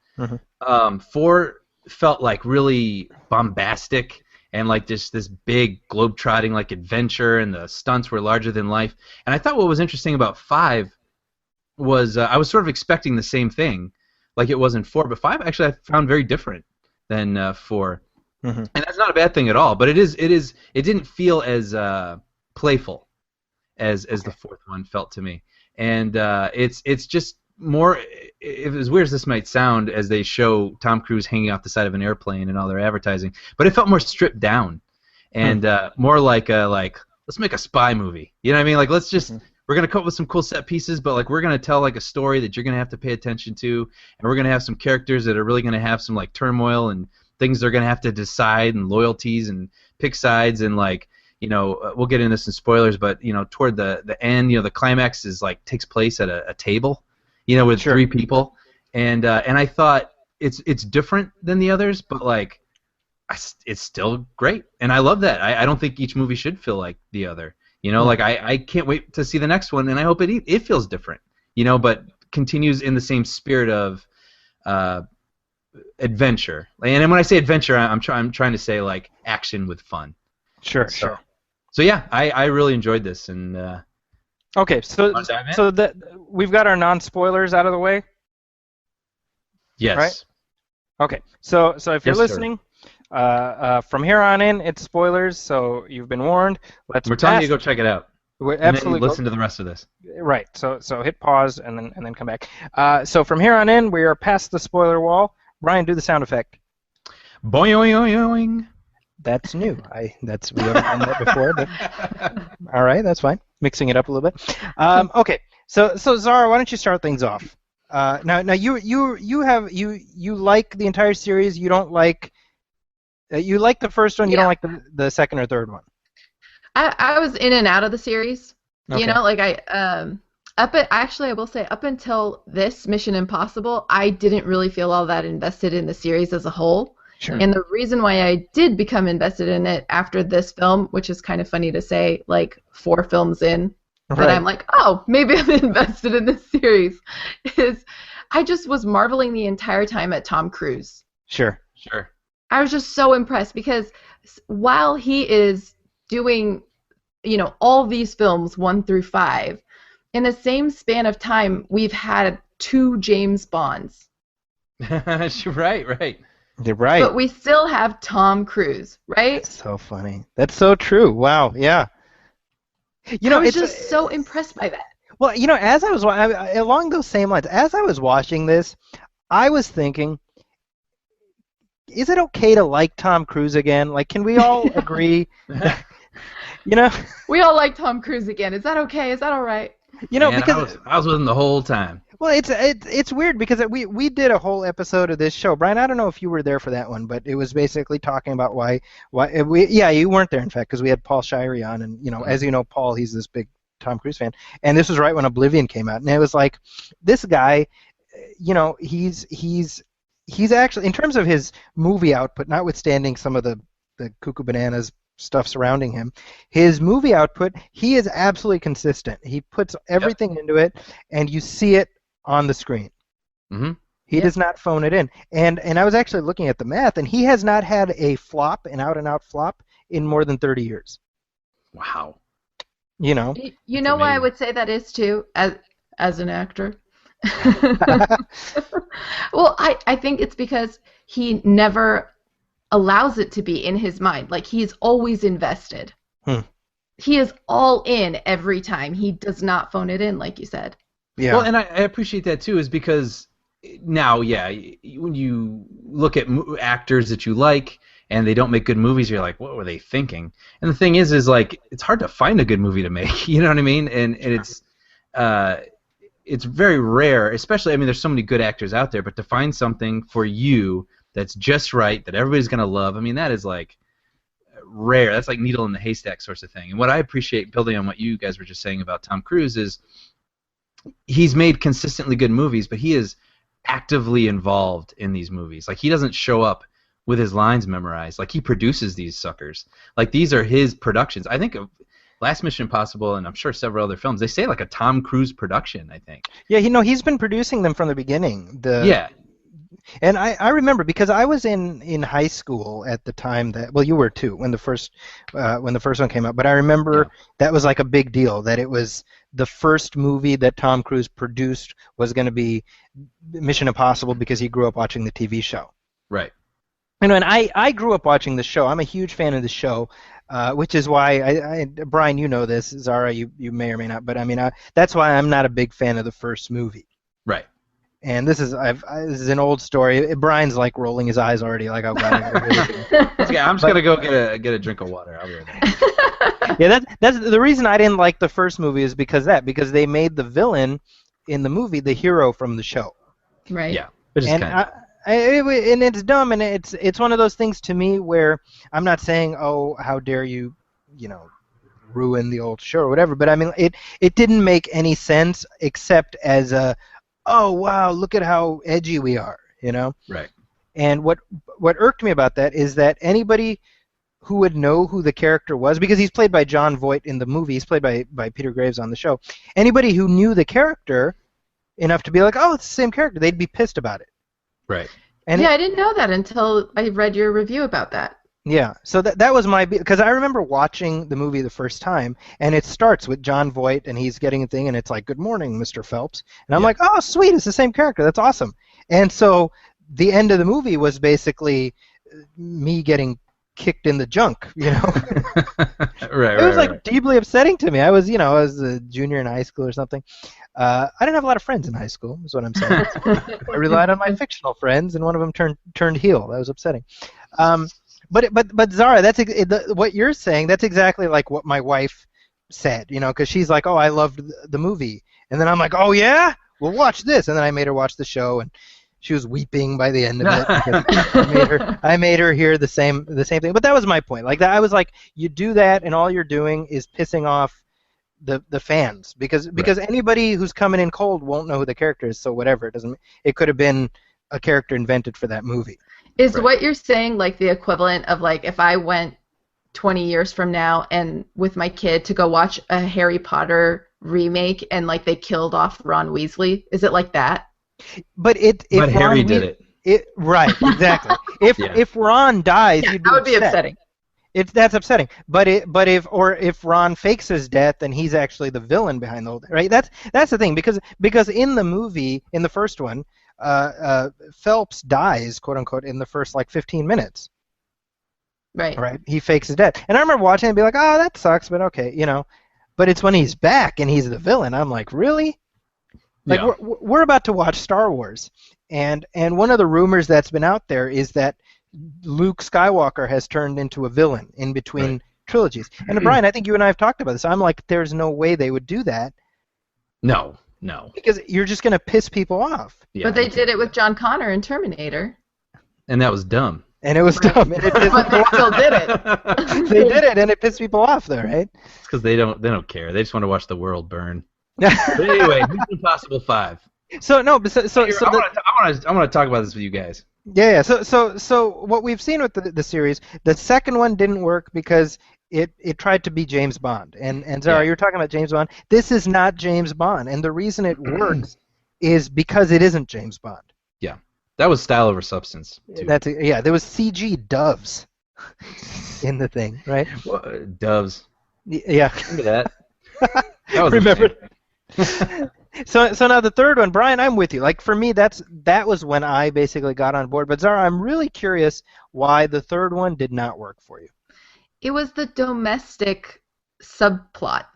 4 felt like really bombastic and like this big globe-trotting like adventure, and the stunts were larger than life. And I thought what was interesting about 5 was I was sort of expecting the same thing like it was in 4, but 5 actually I found very different than 4. And that's not a bad thing at all, but it didn't feel as playful as the 4th one felt to me. And it's just more, as weird as this might sound, as they show Tom Cruise hanging off the side of an airplane and all their advertising, but it felt more stripped down and more like let's make a spy movie. You know what I mean? Like we're gonna come up with some cool set pieces, but like we're gonna tell like a story that you're gonna have to pay attention to, and we're gonna have some characters that are really gonna have some like turmoil and things they're gonna have to decide and loyalties and pick sides, and like we'll get into this in spoilers, but toward the end, the climax is like takes place at a table, with three people, and I thought it's different than the others, but like it's still great, and I love that. I don't think each movie should feel like the other. Like I can't wait to see the next one, and I hope it feels different. But continues in the same spirit of adventure. And when I say adventure, I'm trying to say like action with fun. Sure. So yeah, I really enjoyed this, and okay, so we've got our non-spoilers out of the way. Yes. Right? Okay, so if you're listening, from here on in, it's spoilers. So you've been warned. We're telling you to go check it out. And then listen to the rest of this. Right. So hit pause and then come back. So from here on in, we are past the spoiler wall. Brian, do the sound effect. Boing. That's new. We haven't done that before, but all right, that's fine. Mixing it up a little bit. Okay. So Zahra, why don't you start things off? Now you like the entire series. You don't like. You like the first one. You don't like the second or third one. I was in and out of the series. Okay. I will say up until this Mission Impossible, I didn't really feel all that invested in the series as a whole. Sure. And the reason why I did become invested in it after this film, which is kind of funny to say, like 4 films in, that I'm like, oh, maybe I'm invested in this series, is I just was marveling the entire time at Tom Cruise. Sure. I was just so impressed because while he is doing, all these films 1 through 5, in the same span of time, we've had 2 James Bonds. Right. You're right. But we still have Tom Cruise, right? That's so funny. That's so true. Wow. Yeah. I was just so impressed by that. Well, as I was along those same lines, as I was watching this, I was thinking, is it okay to like Tom Cruise again? Like, can we all agree? We all like Tom Cruise again. Is that okay? Is that all right? Because I was with him the whole time. Well, it's weird because we did a whole episode of this show. Brian, I don't know if you were there for that one, but it was basically talking about why you weren't there, in fact, because we had Paul Shirey on, and as you know, Paul, he's this big Tom Cruise fan, and this was right when Oblivion came out, and it was like, this guy, he's actually, in terms of his movie output, notwithstanding some of the cuckoo bananas stuff surrounding him, his movie output, he is absolutely consistent. He puts everything into it, and you see it on the screen. Mm-hmm. He does not phone it in. And I was actually looking at the math, and he has not had a flop, an out-and-out flop, in more than 30 years. Wow. You know why I would say that is, too, as an actor? Well, I think it's because he never allows it to be in his mind. Like, he's always invested. He is all in every time. He does not phone it in, like you said. Yeah. Well, and I appreciate that too, is because now, when you look at actors that you like and they don't make good movies, you're like, what were they thinking? And the thing is like, it's hard to find a good movie to make. You know what I mean? And it's very rare, especially, there's so many good actors out there, but to find something for you that's just right, that everybody's going to love, that is like rare. That's like needle in the haystack sorts of thing. And what I appreciate, building on what you guys were just saying about Tom Cruise, is he's made consistently good movies, but he is actively involved in these movies. Like, he doesn't show up with his lines memorized. Like, he produces these suckers. Like, these are his productions. I think of Last Mission Impossible, and I'm sure several other films, they say like a Tom Cruise production, I think. Yeah, he's been producing them from the beginning. And I remember, because I was in high school at the time that, well, you were too, when the first one came out, but I remember that was like a big deal, that it was the first movie that Tom Cruise produced was going to be Mission Impossible, because he grew up watching the TV show. Right. And I grew up watching the show. I'm a huge fan of the show, which is why Brian, you know this, Zahra, you may or may not, but that's why I'm not a big fan of the first movie. Right. And this is an old story. Brian's like rolling his eyes already, like, oh god. Okay, I'm just gonna go get a drink of water. I'll be right back. Yeah, that's the reason I didn't like the first movie, is because they made the villain in the movie the hero from the show. Right. Yeah. Which is and it's dumb, and it's one of those things to me where I'm not saying, oh, how dare you, ruin the old show or whatever. But I mean, it didn't make any sense except as a, oh wow, look at how edgy we are, Right. And what irked me about that is that anybody who would know who the character was, because he's played by Jon Voight in the movie, he's played by Peter Graves on the show. Anybody who knew the character enough to be like, oh, it's the same character, they'd be pissed about it. Right. And I didn't know that until I read your review about that. Yeah, so that was because I remember watching the movie the first time, and it starts with Jon Voight, and he's getting a thing, and it's like, good morning, Mr. Phelps. And I'm like, oh, sweet, it's the same character, that's awesome. And so the end of the movie was basically me getting kicked in the junk, Right. It was like deeply upsetting to me. I was a junior in high school or something. I didn't have a lot of friends in high school, is what I'm saying. I relied on my fictional friends, and one of them turned heel. That was upsetting. But Zahra, what you're saying. That's exactly like what my wife said, because she's like, "Oh, I loved the movie," and then I'm like, "Oh yeah, well watch this," and then I made her watch the show, and she was weeping by the end of it. I made her hear the same thing. But that was my point. Like that, I was like, you do that, and all you're doing is pissing off the fans because anybody who's coming in cold won't know who the character is. So whatever, it could have been a character invented for that movie. Is what you're saying like the equivalent of like if I went 20 years from now and with my kid to go watch a Harry Potter remake and like they killed off Ron Weasley? Is it like that? But Harry did it. Right, exactly. If Ron dies, you'd be that would be upsetting. That's upsetting. But if Ron fakes his death and he's actually the villain behind the whole thing, right? That's the thing because in the movie, in the first one, Phelps dies, quote unquote, in the first like 15 minutes. Right. He fakes his death, and I remember watching it and be like, oh, that sucks, but okay, But it's when he's back and he's the villain. I'm like, really? Like we're about to watch Star Wars, and one of the rumors that's been out there is that Luke Skywalker has turned into a villain in between trilogies. And Brian, I think you and I have talked about this. I'm like, there's no way they would do that. No. Because you're just going to piss people off. Yeah, but they did it with John Connor in Terminator. And that was dumb. And it was dumb. And it pissed but they still did it. They did it, and it pissed people off, though, right? It's because they don't care. They just want to watch the world burn. But anyway, Mission Impossible 5. So no, I want to talk about this with you guys. Yeah. So what we've seen with the series, the second one didn't work because it tried to be James Bond. And Zahra, you're talking about James Bond. This is not James Bond, and the reason it works is because it isn't James Bond. Yeah, that was style over substance. Too. There was CG doves in the thing, right? Well, doves. Yeah. Remember that? That was remember. So now the third one, Brian, I'm with you. Like for me, that was when I basically got on board. But Zahra, I'm really curious why the third one did not work for you. It was the domestic subplot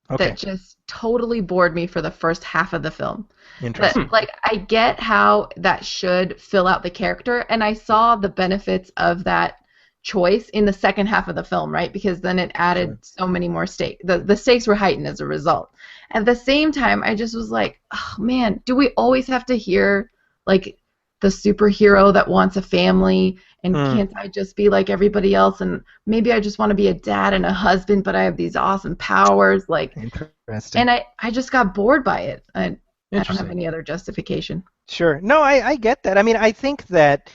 that just totally bored me for the first half of the film. Interesting. Like I get how that should fill out the character, and I saw the benefits of that choice in the second half of the film, right? Because then it added so many more stakes. The stakes were heightened as a result. At the same time, I just was like, oh man, do we always have to hear like the superhero that wants a family, and can't I just be like everybody else, and maybe I just want to be a dad and a husband, but I have these awesome powers, like. Interesting. And I just got bored by it. I don't have any other justification. Sure. No, I get that. I mean, I think that,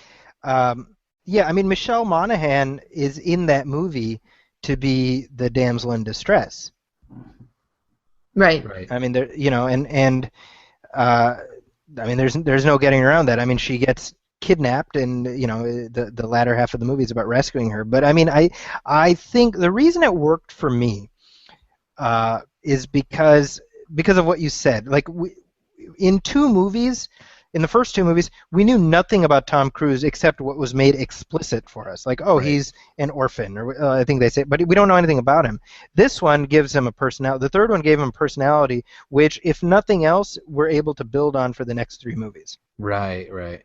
Michelle Monaghan is in that movie to be the damsel in distress. Right. I mean, there's no getting around that. I mean, she gets kidnapped, and the latter half of the movie is about rescuing her. But I mean, I think the reason it worked for me is because of what you said. Like in the first two movies, we knew nothing about Tom Cruise except what was made explicit for us. Like, he's an orphan, or I think they say, but we don't know anything about him. This one gives him a personality. The third one gave him personality, which, if nothing else, we're able to build on for the next three movies. Right.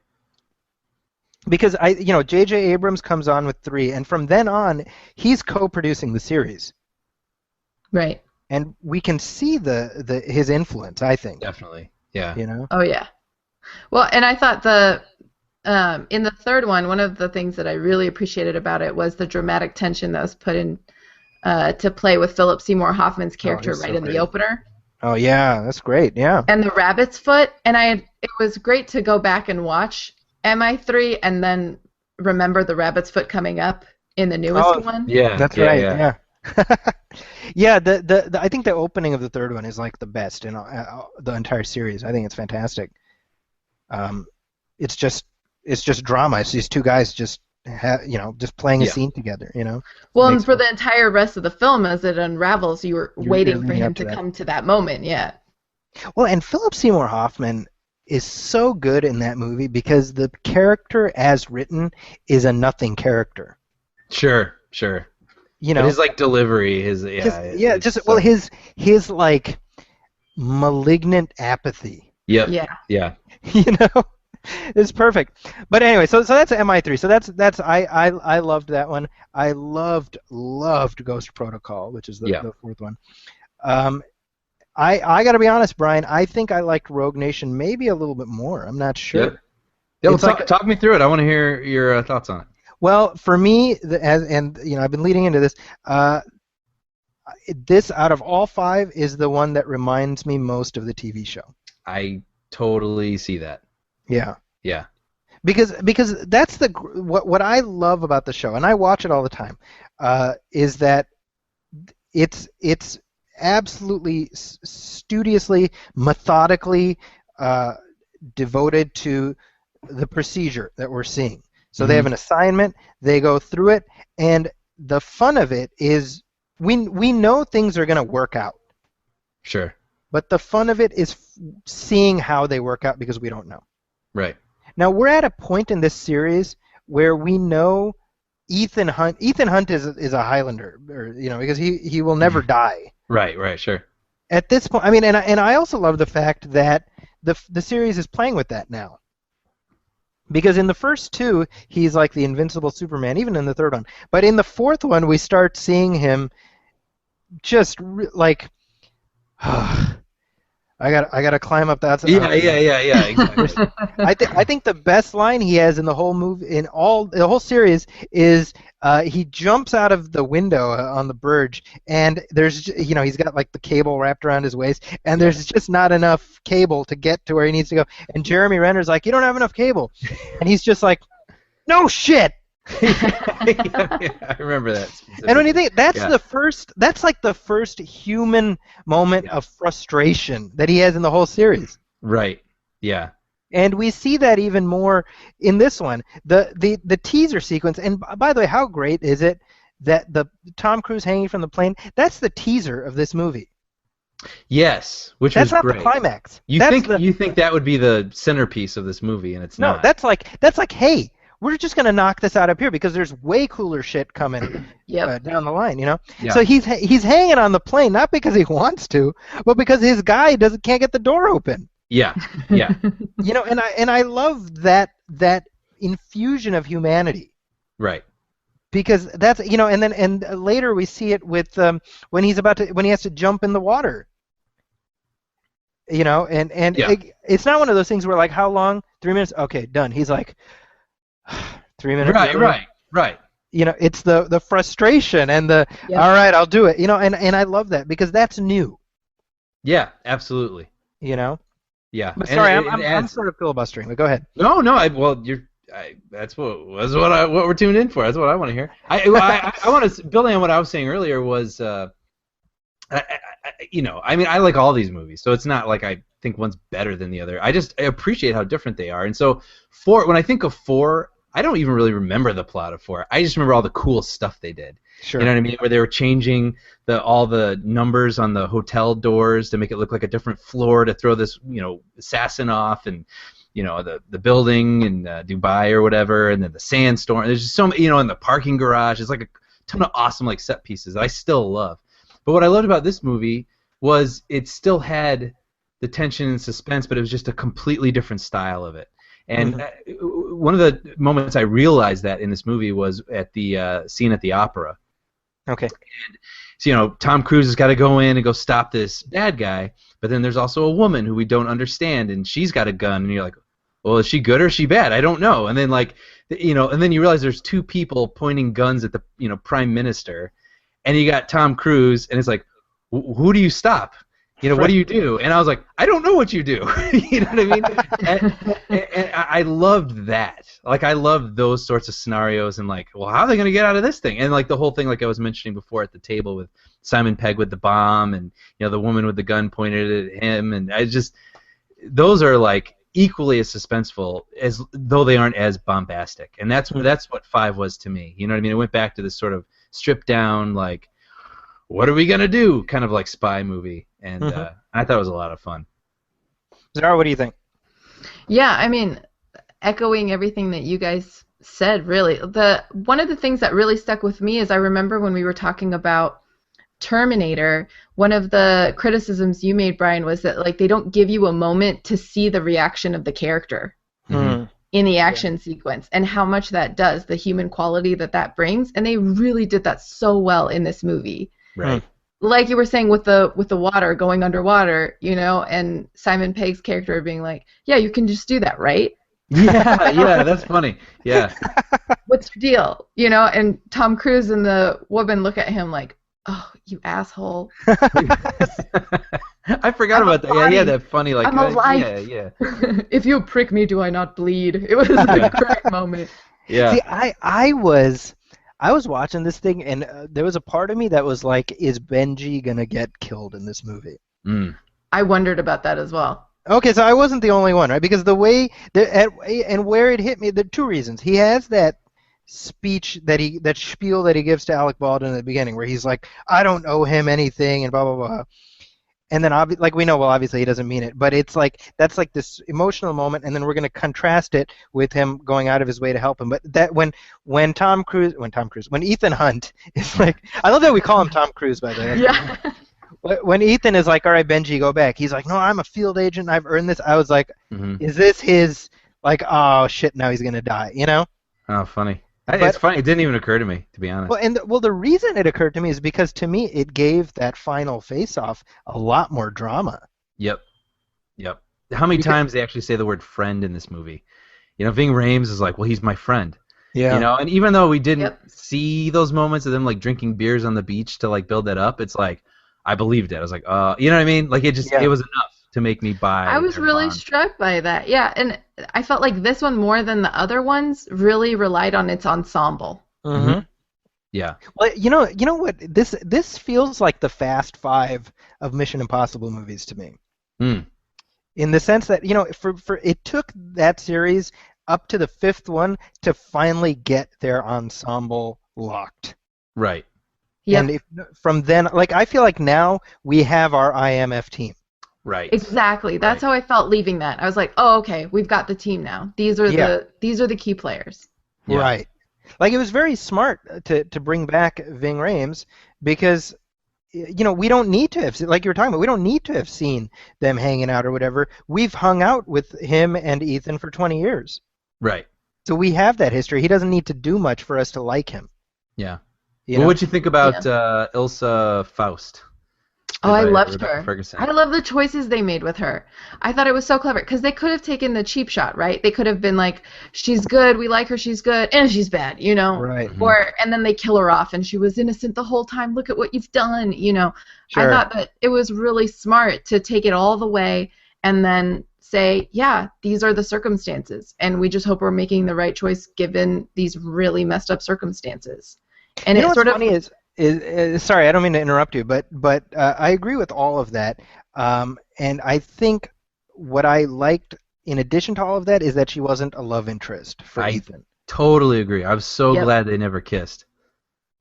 Because J.J. Abrams comes on with 3, and from then on, he's co-producing the series. Right. And we can see his influence, I think. Definitely. Yeah. Oh yeah. Well, and I thought in the third one of the things that I really appreciated about it was the dramatic tension that was put in to play with Philip Seymour Hoffman's character he's so in great. the opener. Oh yeah, that's great. Yeah. And the rabbit's foot, and it was great to go back and watch MI3 and then remember the rabbit's foot coming up in the newest one. Yeah, that's right. Yeah. Yeah, I think the opening of the third one is like the best in the entire series. I think it's fantastic. It's just drama. It's these two guys just playing a scene together. Well, and for the entire rest of the film, as it unravels, you're waiting for him to come to that moment. Yeah. Well, and Philip Seymour Hoffman is so good in that movie because the character as written is a nothing character. Sure. But his like delivery, his like malignant apathy. Yep. Yeah. It's perfect. But anyway, so that's MI3. So that's I loved that one. I loved Ghost Protocol, which is the fourth one. I got to be honest, Brian. I think I liked Rogue Nation maybe a little bit more. I'm not sure. Yeah, talk me through it. I want to hear your thoughts on it. Well, for me, I've been leading into this. This out of all five is the one that reminds me most of the TV show. I totally see that. Yeah. Yeah. Because that's what I love about the show, and I watch it all the time, is that it's absolutely studiously, methodically devoted to the procedure that we're seeing. So they have an assignment, they go through it, and the fun of it is we know things are going to work out. Sure. But the fun of it is seeing how they work out because we don't know. Right. Now we're at a point in this series where we know Ethan Hunt is a Highlander, because he will never die. Right, sure. At this point, I mean, and I also love the fact that the series is playing with that now. Because in the first two, he's like the invincible Superman, even in the third one. But in the fourth one, we start seeing him just like, I gotta climb up that. Yeah, exactly. I think the best line he has in the whole movie, the whole series, is he jumps out of the window on the bridge, and there's he's got like the cable wrapped around his waist, and there's just not enough cable to get to where he needs to go. And Jeremy Renner's like, "You don't have enough cable," and he's just like, "No shit." I remember that. And when you think that's like the first human moment of frustration that he has in the whole series. Right. Yeah. And we see that even more in this one. The teaser sequence, and by the way, how great is it that the Tom Cruise hanging from the plane? That's the teaser of this movie. Yes, which that's was not great. The climax. You think that would be the centerpiece of this movie, and it's not. No, that's like, hey, we're just gonna knock this out up here because there's way cooler shit coming down the line, Yeah. So he's hanging on the plane not because he wants to, but because his guy can't get the door open. Yeah. And I love that infusion of humanity. Right. Because that's and later we see it with when he has to jump in the water. It's not one of those things where like, how long? 3 minutes? Okay, done. He's like 3 minutes. Right. It's the frustration and all right, I'll do it. And I love that because that's new. Yeah, absolutely. Yeah. But And sorry, I'm sort of filibustering. But go ahead. No. That's what we're tuned in for. That's what I want to hear. I want to building on what I was saying earlier was, I like all these movies, so it's not like I think one's better than the other. I appreciate how different they are. And so when I think of 4, I don't even really remember the plot of 4. I just remember all the cool stuff they did. Sure. You know what I mean? Where they were changing all the numbers on the hotel doors to make it look like a different floor to throw this, assassin off, and the building in Dubai or whatever, and then the sandstorm. There's just so many, in the parking garage. It's like a ton of awesome like set pieces that I still love. But what I loved about this movie was it still had the tension and suspense, but it was just a completely different style of it. And one of the moments I realized that in this movie was at the scene at the opera. Okay. And so, Tom Cruise has got to go in and go stop this bad guy, but then there's also a woman who we don't understand, and she's got a gun, and you're like, well, is she good or is she bad? I don't know. And then and then you realize there's 2 people pointing guns at the Prime Minister, and you got Tom Cruise, and it's like, who do you stop? You know, what do you do? And I was like, I don't know what you do. You know what I mean? And I loved that. Like, I loved those sorts of scenarios and, like, well, how are they going to get out of this thing? And, like, the whole thing, like I was mentioning before at the table with Simon Pegg with the bomb and, you know, the woman with the gun pointed at him. And I just, those are, like, equally as suspenseful as though they aren't as bombastic. And that's what 5 was to me. You know what I mean? It went back to this sort of stripped down, like, what are we going to do kind of, like, spy movie. And I thought it was a lot of fun. Zahra, what do you think? Yeah, I mean, echoing everything that you guys said, really. One of the things that really stuck with me is I remember when we were talking about Terminator, one of the criticisms you made, Brian, was that, like, they don't give you a moment to see the reaction of the character in the action sequence and how much that does, the human quality that brings. And they really did that so well in this movie. Right. Like you were saying with the water, going underwater, you know, and Simon Pegg's character being like, yeah, you can just do that, right? Yeah, that's funny. Yeah. What's your deal? You know, and Tom Cruise and the woman look at him like, oh, you asshole. I forgot about that. Yeah, that funny, like, I'm alive. Yeah. If you prick me, do I not bleed? It was a great moment. Yeah. See, I was watching this thing, and there was a part of me that was like, is Benji going to get killed in this movie? I wondered about that as well. Okay, so I wasn't the only one, right? Because the way, and where it hit me, there are two reasons. He has that speech, that spiel that he gives to Alec Baldwin at the beginning, where he's like, I don't owe him anything, and blah, blah, blah. And then, like, we know, well, obviously he doesn't mean it, but it's like, that's like this emotional moment, and then we're going to contrast it with him going out of his way to help him. But that when Ethan Hunt is like, I love that we call him Tom Cruise, by the way. Yeah. When Ethan is like, all right, Benji, go back. He's like, no, I'm a field agent. I've earned this. I was like, is this his, like, oh, shit, now he's going to die, you know? Oh, funny. It's funny. It didn't even occur to me, to be honest. Well, the reason it occurred to me is because, to me, it gave that final face-off a lot more drama. Yep. How many times they actually say the word friend in this movie? You know, Ving Rhames is like, well, he's my friend. Yeah. You know, and even though we didn't see those moments of them, like, drinking beers on the beach to, like, build that up, it's like, I believed it. I was like, you know what I mean? Like, it was enough to make me buy. I was really struck by that. Yeah, and I felt like this one, more than the other ones, really relied on its ensemble. Yeah. Well, you know what? This feels like the Fast Five of Mission Impossible movies to me. In the sense that, you know, for it took that series up to the 5th one to finally get their ensemble locked. Right. Yeah. And from then, like, I feel like now we have our IMF team. Right. Exactly. That's how I felt leaving that. I was like, oh, okay, we've got the team now. These are the key players. Yeah. Right. Like, it was very smart to bring back Ving Rhames because, you know, we don't need to have, like you were talking about, we don't need to have seen them hanging out or whatever. We've hung out with him and Ethan for 20 years. Right. So we have that history. He doesn't need to do much for us to like him. Yeah. What'd you think about Ilsa Faust? Oh, I loved her. Ferguson. I love the choices they made with her. I thought it was so clever because they could have taken the cheap shot, right? They could have been like, she's good, we like her, she's good, and she's bad, you know? Right. And then they kill her off and she was innocent the whole time. Look at what you've done, you know? Sure. I thought that it was really smart to take it all the way and then say, yeah, these are the circumstances, and we just hope we're making the right choice given these really messed up circumstances. And you know what's funny is sorry, I don't mean to interrupt you, but I agree with all of that, and I think what I liked in addition to all of that is that she wasn't a love interest for Ethan. Totally agree. I'm so glad they never kissed.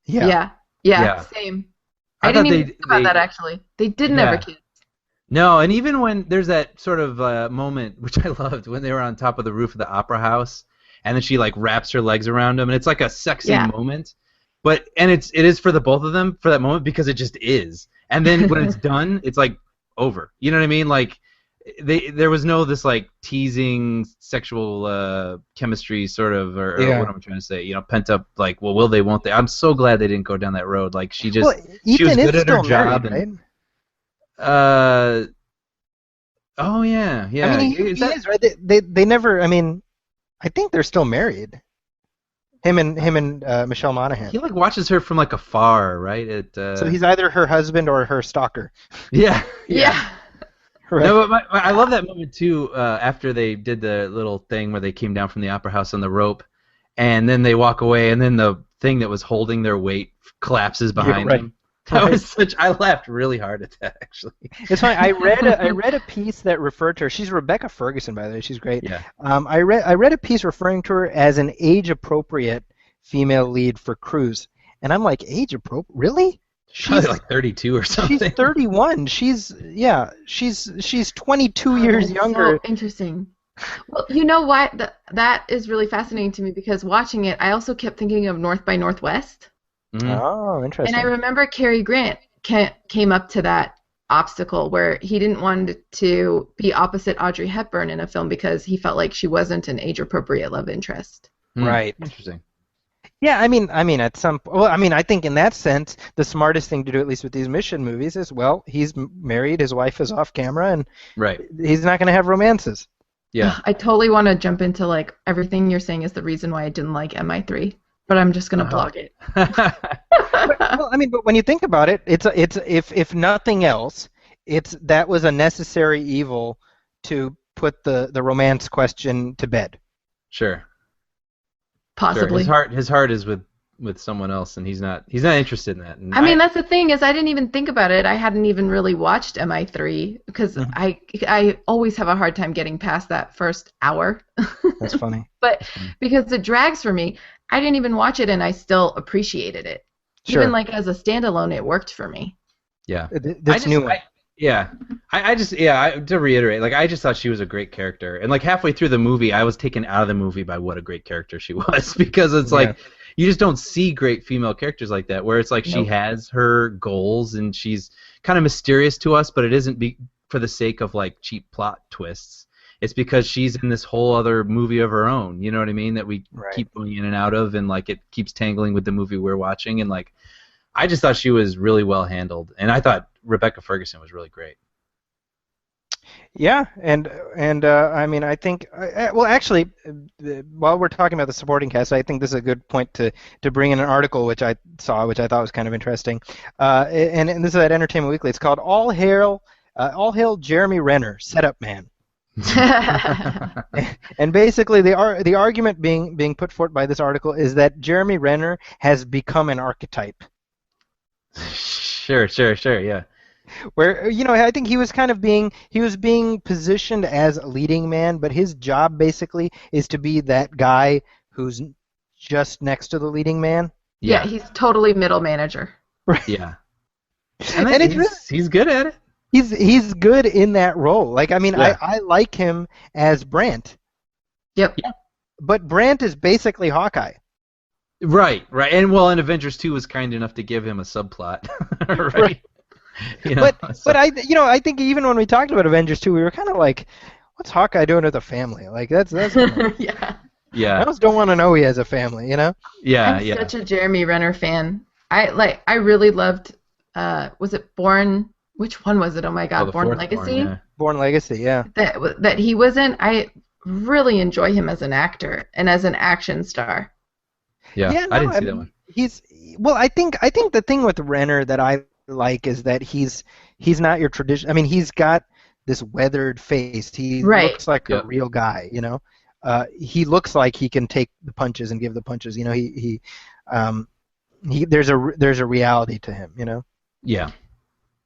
Yeah, same. I didn't even think about that, actually. They didn't ever kiss. No, and even when there's that sort of moment, which I loved, when they were on top of the roof of the opera house, and then she, like, wraps her legs around him, and it's like a sexy moment. And it is for the both of them for that moment because it just is. And then when it's done, it's like over. You know what I mean? Like there was no this like teasing sexual chemistry sort of or what I'm trying to say. You know, pent up like, well, will they? Won't they? I'm so glad they didn't go down that road. Like she was good at her job. Married, right? Oh yeah. I mean, he is right. They never. I mean, I think they're still married. Him and Michelle Monaghan. He like watches her from like afar, right? So he's either her husband or her stalker. Yeah. Right. No, but I love that moment too. After they did the little thing where they came down from the opera house on the rope, and then they walk away, and then the thing that was holding their weight collapses behind them. That was I laughed really hard at that, actually. It's funny. I read a piece that referred to her. She's Rebecca Ferguson, by the way. She's great. Yeah. I read a piece referring to her as an age-appropriate female lead for Cruise, and I'm like, age-appropriate? Really? She's like 32 or something. She's 31. She's 22 years younger. So interesting. Well, you know what? That is really fascinating to me because watching it, I also kept thinking of North by Northwest. Oh, interesting. And I remember Cary Grant came up to that obstacle where he didn't want to be opposite Audrey Hepburn in a film because he felt like she wasn't an age-appropriate love interest. Right. Interesting. Yeah, I mean, I think in that sense, the smartest thing to do, at least with these mission movies, is he's married, his wife is off camera, and he's not going to have romances. Yeah. I totally want to jump into like everything you're saying is the reason why I didn't like MI3, but I'm just going to blog it. Well, I mean, but when you think about it, it's if nothing else, that was a necessary evil to put the romance question to bed. Sure. Possibly. Sure. His heart is with someone else, and he's not interested in that. And I mean, that's the thing is I didn't even think about it. I hadn't even really watched MI3 because I always have a hard time getting past that first hour. That's funny. But because it drags for me, I didn't even watch it, and I still appreciated it. Sure. Even like as a standalone, it worked for me. Yeah. To reiterate, like I just thought she was a great character, and like halfway through the movie, I was taken out of the movie by what a great character she was because it's like you just don't see great female characters like that, where it's like she has her goals and she's kind of mysterious to us, but it isn't for the sake of like cheap plot twists. It's because she's in this whole other movie of her own. You know what I mean? That we keep going in and out of, and like it keeps tangling with the movie we're watching, and like I just thought she was really well handled, and I thought Rebecca Ferguson was really great. Yeah, and I mean, I think well, actually, while we're talking about the supporting cast, I think this is a good point to bring in an article which I saw, which I thought was kind of interesting, and this is at Entertainment Weekly. It's called All Hail Jeremy Renner, Setup Man. And basically, the argument being put forth by this article is that Jeremy Renner has become an archetype. Sure, yeah. Where I think he was being positioned as a leading man, but his job basically is to be that guy who's just next to the leading man. Yeah, he's totally middle manager. Yeah, and he's good at it. He's good in that role. Like, I mean, I like him as Brandt. Yep. Yeah. But Brandt is basically Hawkeye. Right. And Avengers 2 was kind enough to give him a subplot. Right. But I think even when we talked about Avengers 2, we were kind of like, what's Hawkeye doing with a family? Like that's Yeah. I just don't want to know he has a family, I'm such a Jeremy Renner fan. I really loved was it Born? Which one was it? Oh my God, Born Legacy. Born Legacy, yeah. That he was in. I really enjoy him as an actor and as an action star. Yeah, I didn't see that one. I think the thing with Renner that I like is that he's not your tradition. I mean, he's got this weathered face. He looks like a real guy. He looks like he can take the punches and give the punches. There's a reality to him. Yeah.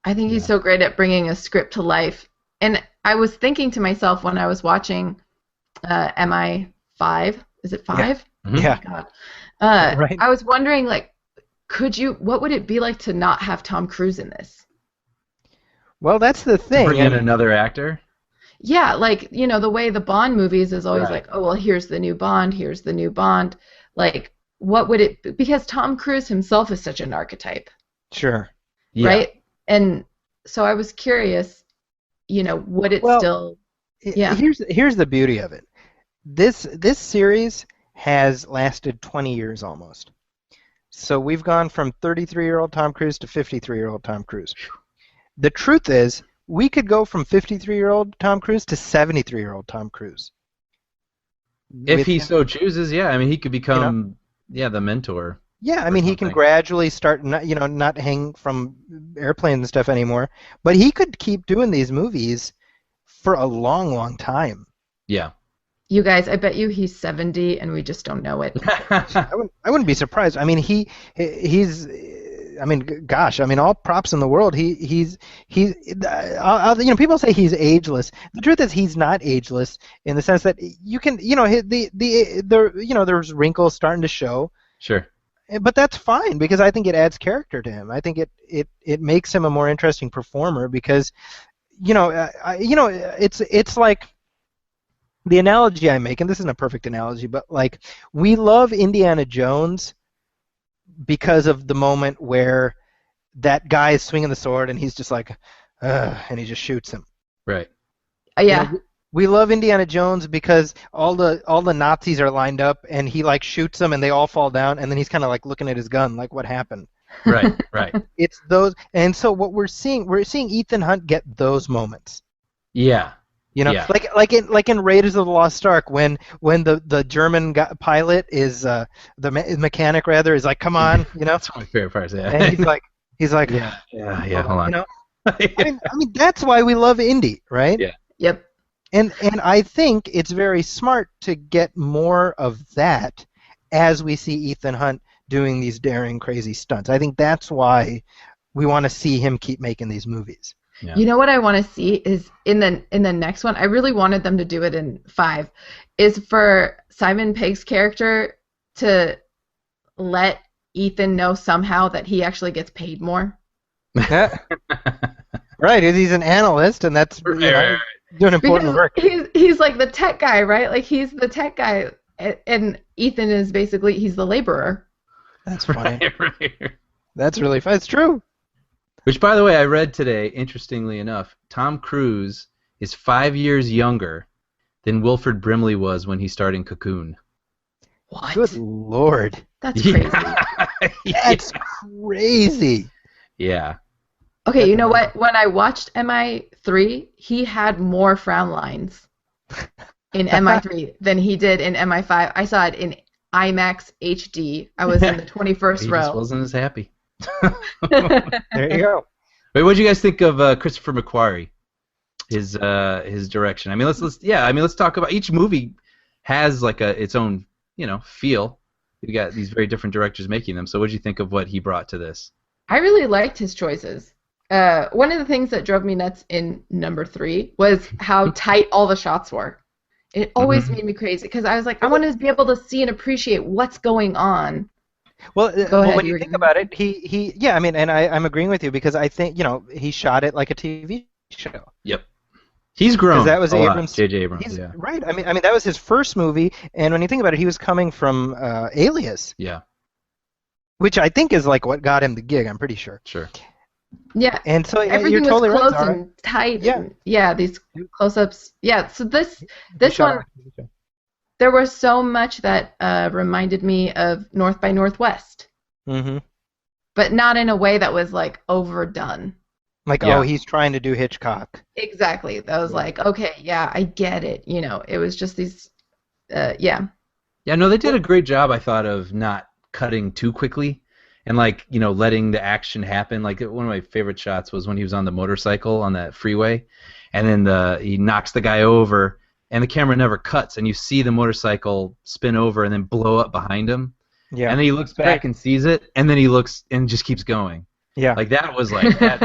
I think he's so great at bringing a script to life. And I was thinking to myself when I was watching MI5. Is it 5? Yeah. Oh my God. Right. I was wondering, like, what would it be like to not have Tom Cruise in this? Well, that's the thing. To bring in another actor? Yeah, like, the way the Bond movies is always like, oh, well, here's the new Bond. Like, what would it be? Because Tom Cruise himself is such an archetype. Sure. Yeah. Right? And so I was curious, would it still... Yeah. Here's the beauty of it. This series has lasted 20 years almost. So we've gone from 33-year-old Tom Cruise to 53-year-old Tom Cruise. The truth is, we could go from 53-year-old Tom Cruise to 73-year-old Tom Cruise. If he so chooses, yeah. I mean, he could become the mentor. Yeah, I mean, he can gradually start, not hang from airplanes and stuff anymore, but he could keep doing these movies for a long, long time. Yeah. You guys, I bet you he's 70 and we just don't know it. I wouldn't be surprised. I mean, he's. I mean, gosh. I mean, all props in the world. He's. People say he's ageless. The truth is, he's not ageless in the sense that you can. There's wrinkles starting to show. Sure. But that's fine because I think it adds character to him. I think it makes him a more interesting performer because, it's like the analogy I make, and this isn't a perfect analogy, but like we love Indiana Jones because of the moment where that guy is swinging the sword and he's just like, and he just shoots him. Right. Yeah. We love Indiana Jones because all the Nazis are lined up and he like shoots them and they all fall down and then he's kind of like looking at his gun like what happened. Right. It's those, and so what we're seeing Ethan Hunt get those moments. Yeah. Like in Raiders of the Lost Ark when the German pilot is the mechanic rather is like, come on, That's my favorite part. Yeah. And he's like yeah. Hold on. I mean that's why we love Indy, right? Yeah. Yep. And I think it's very smart to get more of that as we see Ethan Hunt doing these daring, crazy stunts. I think that's why we want to see him keep making these movies. Yeah. You know what I want to see is in the next one. I really wanted them to do it in 5. Is for Simon Pegg's character to let Ethan know somehow that he actually gets paid more. Right, he's an analyst, and that's right. doing important work. He's like the tech guy, right? Like he's the tech guy, and Ethan is basically he's the laborer. That's funny. Right. That's really fun. It's true. Which, by the way, I read today, interestingly enough, Tom Cruise is 5 years younger than Wilford Brimley was when he starred in Cocoon. What? Good Lord. That's crazy. That's crazy. Yeah. Okay, you know what? When I watched MI3, he had more frown lines in MI3 than he did in MI5. I saw it in IMAX HD. I was in the 21st row. He just wasn't as happy. There you go. Wait, what do you guys think of Christopher McQuarrie? His direction. I mean, let's talk about each movie has like its own feel. You got these very different directors making them. So, what do you think of what he brought to this? I really liked his choices. One of the things that drove me nuts in number 3 was how tight all the shots were. It always made me crazy because I was like, I want to be able to see and appreciate what's going on. Well, when you think about it, I mean, and I'm agreeing with you because I think he shot it like a TV show. Yep. He's grown. That was Abrams. J.J. Abrams. Yeah. Right. I mean that was his first movie, and when you think about it, he was coming from Alias. Yeah. Which I think is like what got him the gig. I'm pretty sure. Sure. Yeah. And so everything you're totally was close right, and tight. Yeah. And, yeah. These close-ups. Yeah. So this one, there was so much that reminded me of North by Northwest. Mm-hmm. But not in a way that was like overdone. Like, oh, he's trying to do Hitchcock. Exactly. That was like, okay, yeah, I get it. It was just these, yeah. Yeah, no, they did a great job, I thought, of not cutting too quickly and, like, letting the action happen. Like, one of my favorite shots was when he was on the motorcycle on that freeway, and then he knocks the guy over, and the camera never cuts, and you see the motorcycle spin over and then blow up behind him. Yeah. And then he looks back and sees it, and then he looks and just keeps going. Yeah. Like, that was like, that's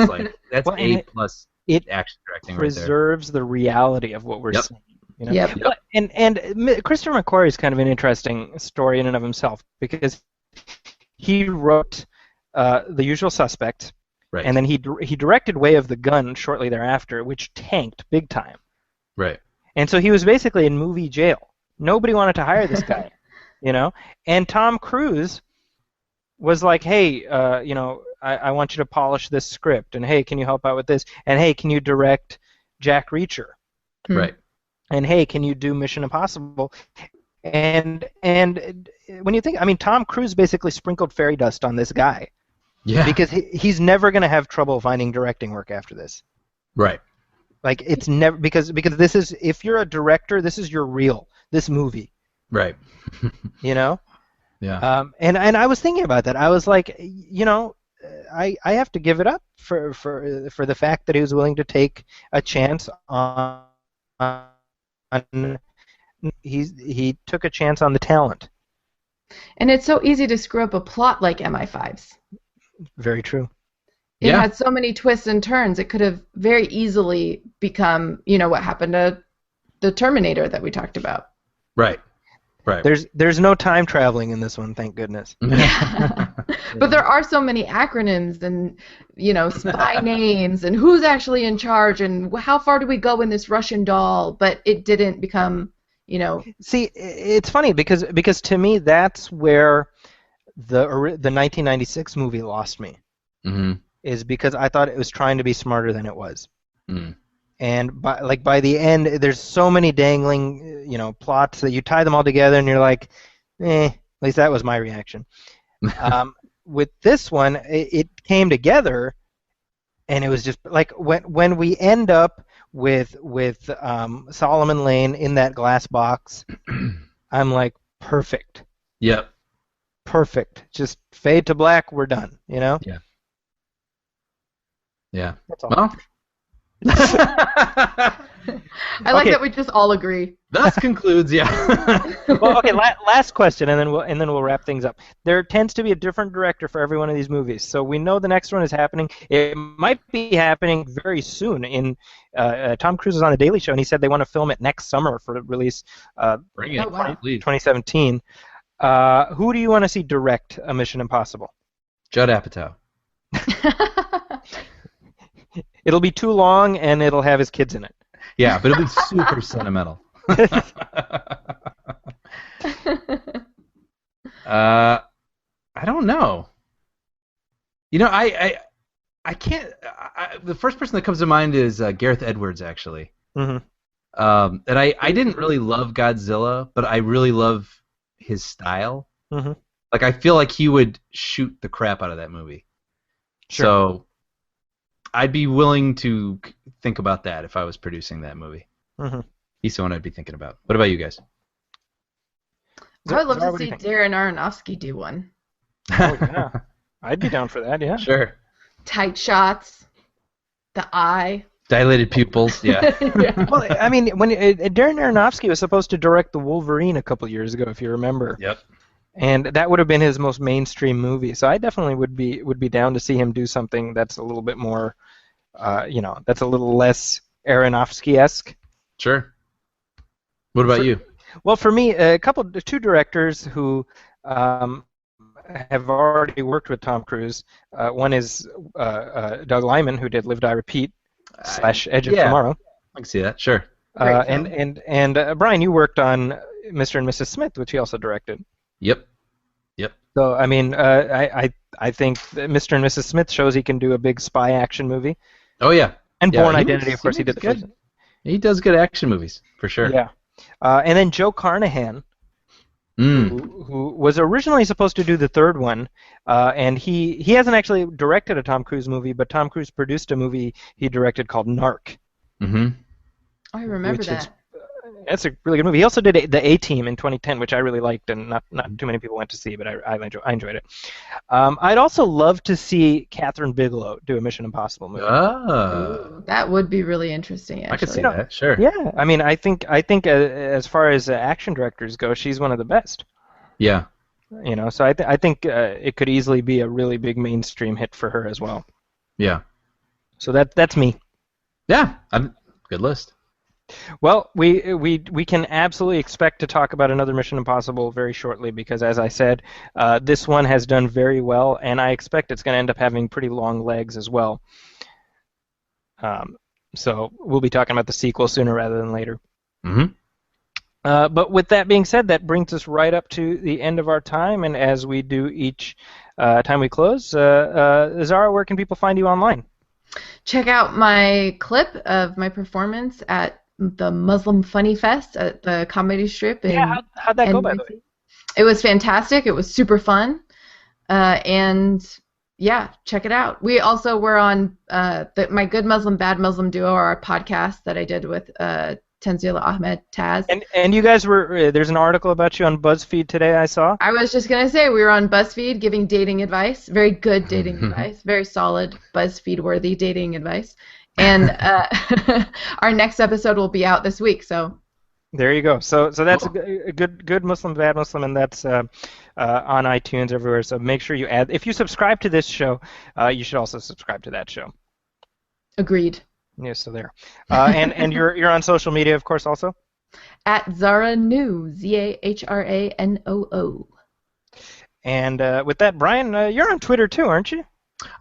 well, A+ action directing right there. Preserves the reality of what we're seeing. Yep. And Christopher McQuarrie is kind of an interesting story in and of himself because he wrote The Usual Suspect, right, and then he directed Way of the Gun shortly thereafter, which tanked big time. Right. And so he was basically in movie jail. Nobody wanted to hire this guy, And Tom Cruise was like, hey, I want you to polish this script, and hey, can you help out with this? And hey, can you direct Jack Reacher? Right. And hey, can you do Mission Impossible? And when you think, I mean, Tom Cruise basically sprinkled fairy dust on this guy. Yeah. Because he's never going to have trouble finding directing work after this. Right. Like it's never because this is, if you're a director, this is your reel. This movie. Right. Yeah. And I was thinking about that. I was like, I have to give it up for the fact that he was willing to take a chance on he took a chance on the talent. And it's so easy to screw up a plot like MI5's. Very true. It had so many twists and turns. It could have very easily become, what happened to the Terminator that we talked about. Right. Right. There's no time traveling in this one, thank goodness. Yeah. But there are so many acronyms and, spy names and who's actually in charge and how far do we go in this Russian doll, but it didn't become, See, it's funny because to me that's where the 1996 movie lost me. Mm-hmm. Is because I thought it was trying to be smarter than it was. Mm. And by the end, there's so many dangling, plots that you tie them all together, and you're like, At least that was my reaction. With this one, it came together, and it was just like when we end up with Solomon Lane in that glass box, I'm like, perfect. Yep. Perfect. Just fade to black. We're done. Yeah. Yeah. That's all. Well. I like that we just all agree. Thus concludes, yeah. Well, okay. Last question, and then we'll wrap things up. There tends to be a different director for every one of these movies, so we know the next one is happening. It might be happening very soon. Tom Cruise is on the Daily Show, and he said they want to film it next summer for release. Bring it, please. 2017. Who do you want to see direct a Mission Impossible? Judd Apatow. It'll be too long, and it'll have his kids in it. Yeah, but it'll be super sentimental. I don't know. I can't. The first person that comes to mind is Gareth Edwards, actually. Mm-hmm. And I didn't really love Godzilla, but I really love his style. Mm-hmm. Like, I feel like he would shoot the crap out of that movie. Sure. So I'd be willing to think about that if I was producing that movie. Mm-hmm. He's the one I'd be thinking about. What about you guys? I would love to see Darren Aronofsky do one. Oh, yeah. I'd be down for that, yeah. Sure. Tight shots, the eye. Dilated pupils, yeah. Yeah. Well, I mean, when Darren Aronofsky was supposed to direct The Wolverine a couple years ago, if you remember. Yep. And that would have been his most mainstream movie. So I definitely would be down to see him do something that's a little bit more, that's a little less Aronofsky-esque. Sure. What about you? Well, for me, two directors who have already worked with Tom Cruise. One is Doug Liman, who did Live, Die, Repeat / Edge of Tomorrow. I can see that. Sure. And Brian, you worked on Mr. and Mrs. Smith, which he also directed. Yep. So I mean, I think that Mr. and Mrs. Smith shows he can do a big spy action movie. Oh yeah. And Bourne Identity, of course, he did. Good. He does good action movies for sure. Yeah. And then Joe Carnahan, who was originally supposed to do the third one, and he hasn't actually directed a Tom Cruise movie, but Tom Cruise produced a movie he directed called Narc. Mm-hmm. I remember that. That's a really good movie. He also did the A-Team in 2010, which I really liked, and not too many people went to see, but I enjoyed it. I'd also love to see Catherine Bigelow do a Mission Impossible movie. Ooh, that would be really interesting, actually. I could see that, sure. Yeah, I mean, I think as far as action directors go, she's one of the best. Yeah. So I think it could easily be a really big mainstream hit for her as well. Yeah. So that's me. Yeah, good list. Well, we can absolutely expect to talk about another Mission Impossible very shortly because, as I said, this one has done very well, and I expect it's going to end up having pretty long legs as well. So we'll be talking about the sequel sooner rather than later. Mm-hmm. But with that being said, that brings us right up to the end of our time, and as we do each time we close, Zahra, where can people find you online? Check out my clip of my performance at the Muslim Funny Fest at the Comedy Strip. How'd that go, by the way? It was fantastic. It was super fun. And yeah, check it out. We also were on my Good Muslim, Bad Muslim Duo, our podcast that I did with Tanzila Ahmed Taz. And you guys were there's an article about you on BuzzFeed today I saw. I was just gonna say we were on BuzzFeed giving dating advice, very good dating advice, very solid BuzzFeed worthy dating advice. And our next episode will be out this week. So there you go. So that's a good Muslim, bad Muslim, and that's on iTunes everywhere. So make sure you add. If you subscribe to this show, you should also subscribe to that show. Agreed. Yeah, so there. And you're on social media, of course, also. At Zahra Noo, ZAHRANOO. And with that, Brian, you're on Twitter too, aren't you?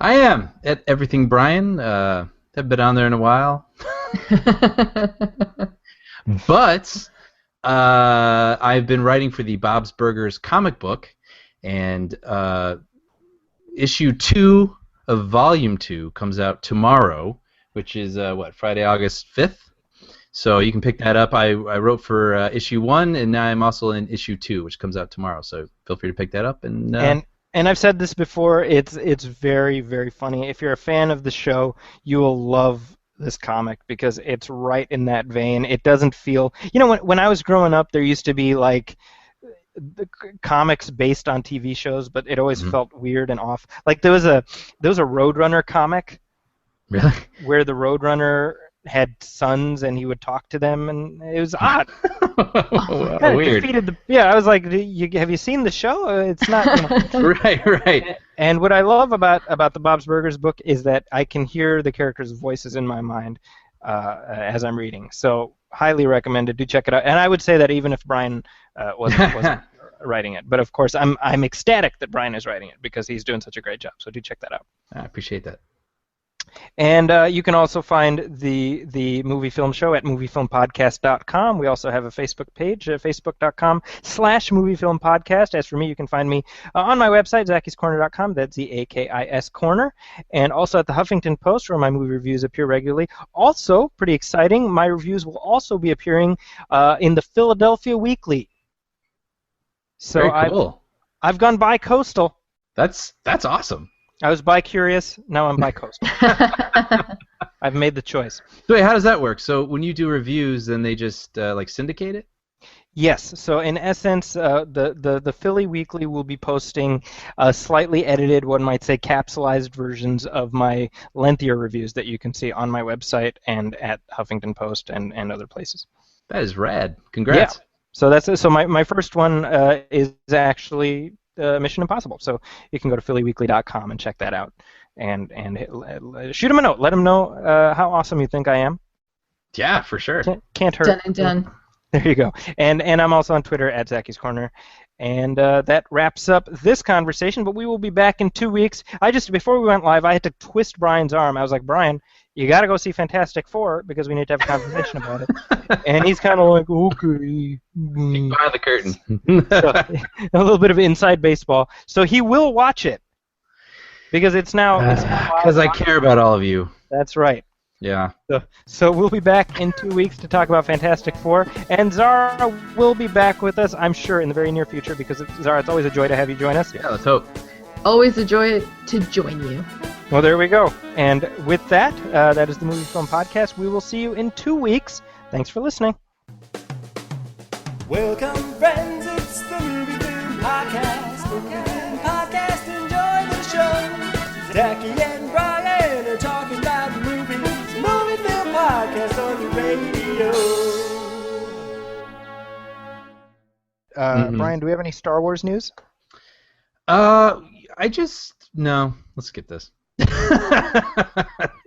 I am at Everything Brian. Haven't been on there in a while. But I've been writing for the Bob's Burgers comic book, and issue 2 of volume 2 comes out tomorrow, which is Friday, August 5th. So you can pick that up. I wrote for issue 1, and now I'm also in issue 2, which comes out tomorrow. So feel free to pick that up. And I've said this before. It's very, very funny. If you're a fan of the show, you will love this comic because it's right in that vein. It doesn't feel, when I was growing up, there used to be like the comics based on TV shows, but it always felt weird and off. Like there was a Roadrunner comic, really, where the Roadrunner had sons and he would talk to them, and it was odd. Weird. I was like, have you seen the show? It's not. Right. And what I love about the Bob's Burgers book is that I can hear the characters' voices in my mind as I'm reading. So highly recommended. Do check it out. And I would say that even if Brian wasn't writing it, but of course I'm ecstatic that Brian is writing it because he's doing such a great job. So do check that out. I appreciate that. And you can also find the Movie Film Show at moviefilmpodcast.com. We also have a Facebook page, facebook.com/moviefilmpodcast. As for me, you can find me on my website, zakiscorner.com. That's ZAKIS Corner. And also at the Huffington Post, where my movie reviews appear regularly. Also, pretty exciting, my reviews will also be appearing in the Philadelphia Weekly. So very cool. I've gone bi-coastal. That's awesome. I was bi-curious, now I'm bi-coastal. I've made the choice. So wait, how does that work? So when you do reviews, then they just syndicate it? Yes. So in essence, the Philly Weekly will be posting slightly edited, one might say capsulized versions of my lengthier reviews that you can see on my website and at Huffington Post and other places. That is rad. Congrats. Yeah. So that's it. So my first one is actually Mission Impossible. So you can go to phillyweekly.com and check that out, and shoot him a note. Let him know how awesome you think I am. Yeah, for sure. Can't hurt. Done and done. There you go. And I'm also on Twitter at Zaki's Corner. And that wraps up this conversation. But we will be back in 2 weeks. Before we went live, I had to twist Brian's arm. I was like, Brian, you got to go see Fantastic Four because we need to have a conversation about it. And he's kind of like, okay. Behind the curtain. So, a little bit of inside baseball. So he will watch it because it's now. Because I care about all of you. That's right. Yeah. So we'll be back in 2 weeks to talk about Fantastic Four, and Zahra will be back with us, I'm sure, in the very near future, because Zahra, it's always a joy to have you join us. Yeah, let's hope. Always a joy to join you. Well, there we go. And with that, that is the Movie Film Podcast. We will see you in 2 weeks. Thanks for listening. Welcome, friends, it's the Movie Film Podcast. Movie Film Podcast, enjoy the show. Zaki and Brian are talking about movies. Movie Film Podcast on the radio. Brian, do we have any Star Wars news? No. Let's skip this.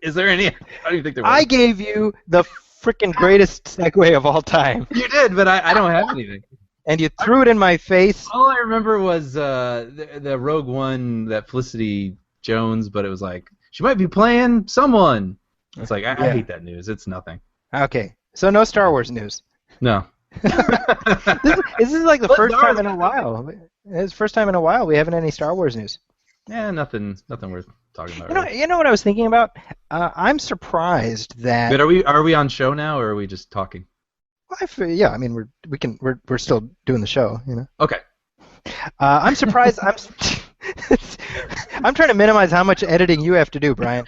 Is there any? I don't even think there was. I gave you the freaking greatest segue of all time. You did, but I don't have anything. And you threw it in my face. All I remember was the Rogue One, that Felicity Jones, but it was like, she might be playing someone. It's like, I hate that news. It's nothing. Okay, so no Star Wars news. No. This is like the first time in a while. It's the first time in a while we haven't any Star Wars news. Yeah, nothing worth talking about. You know what I was thinking about? I'm surprised that. But are we on show now, or are we just talking? Well, yeah, I mean we're still doing the show, you know. Okay. I'm surprised. I'm trying to minimize how much editing you have to do, Brian.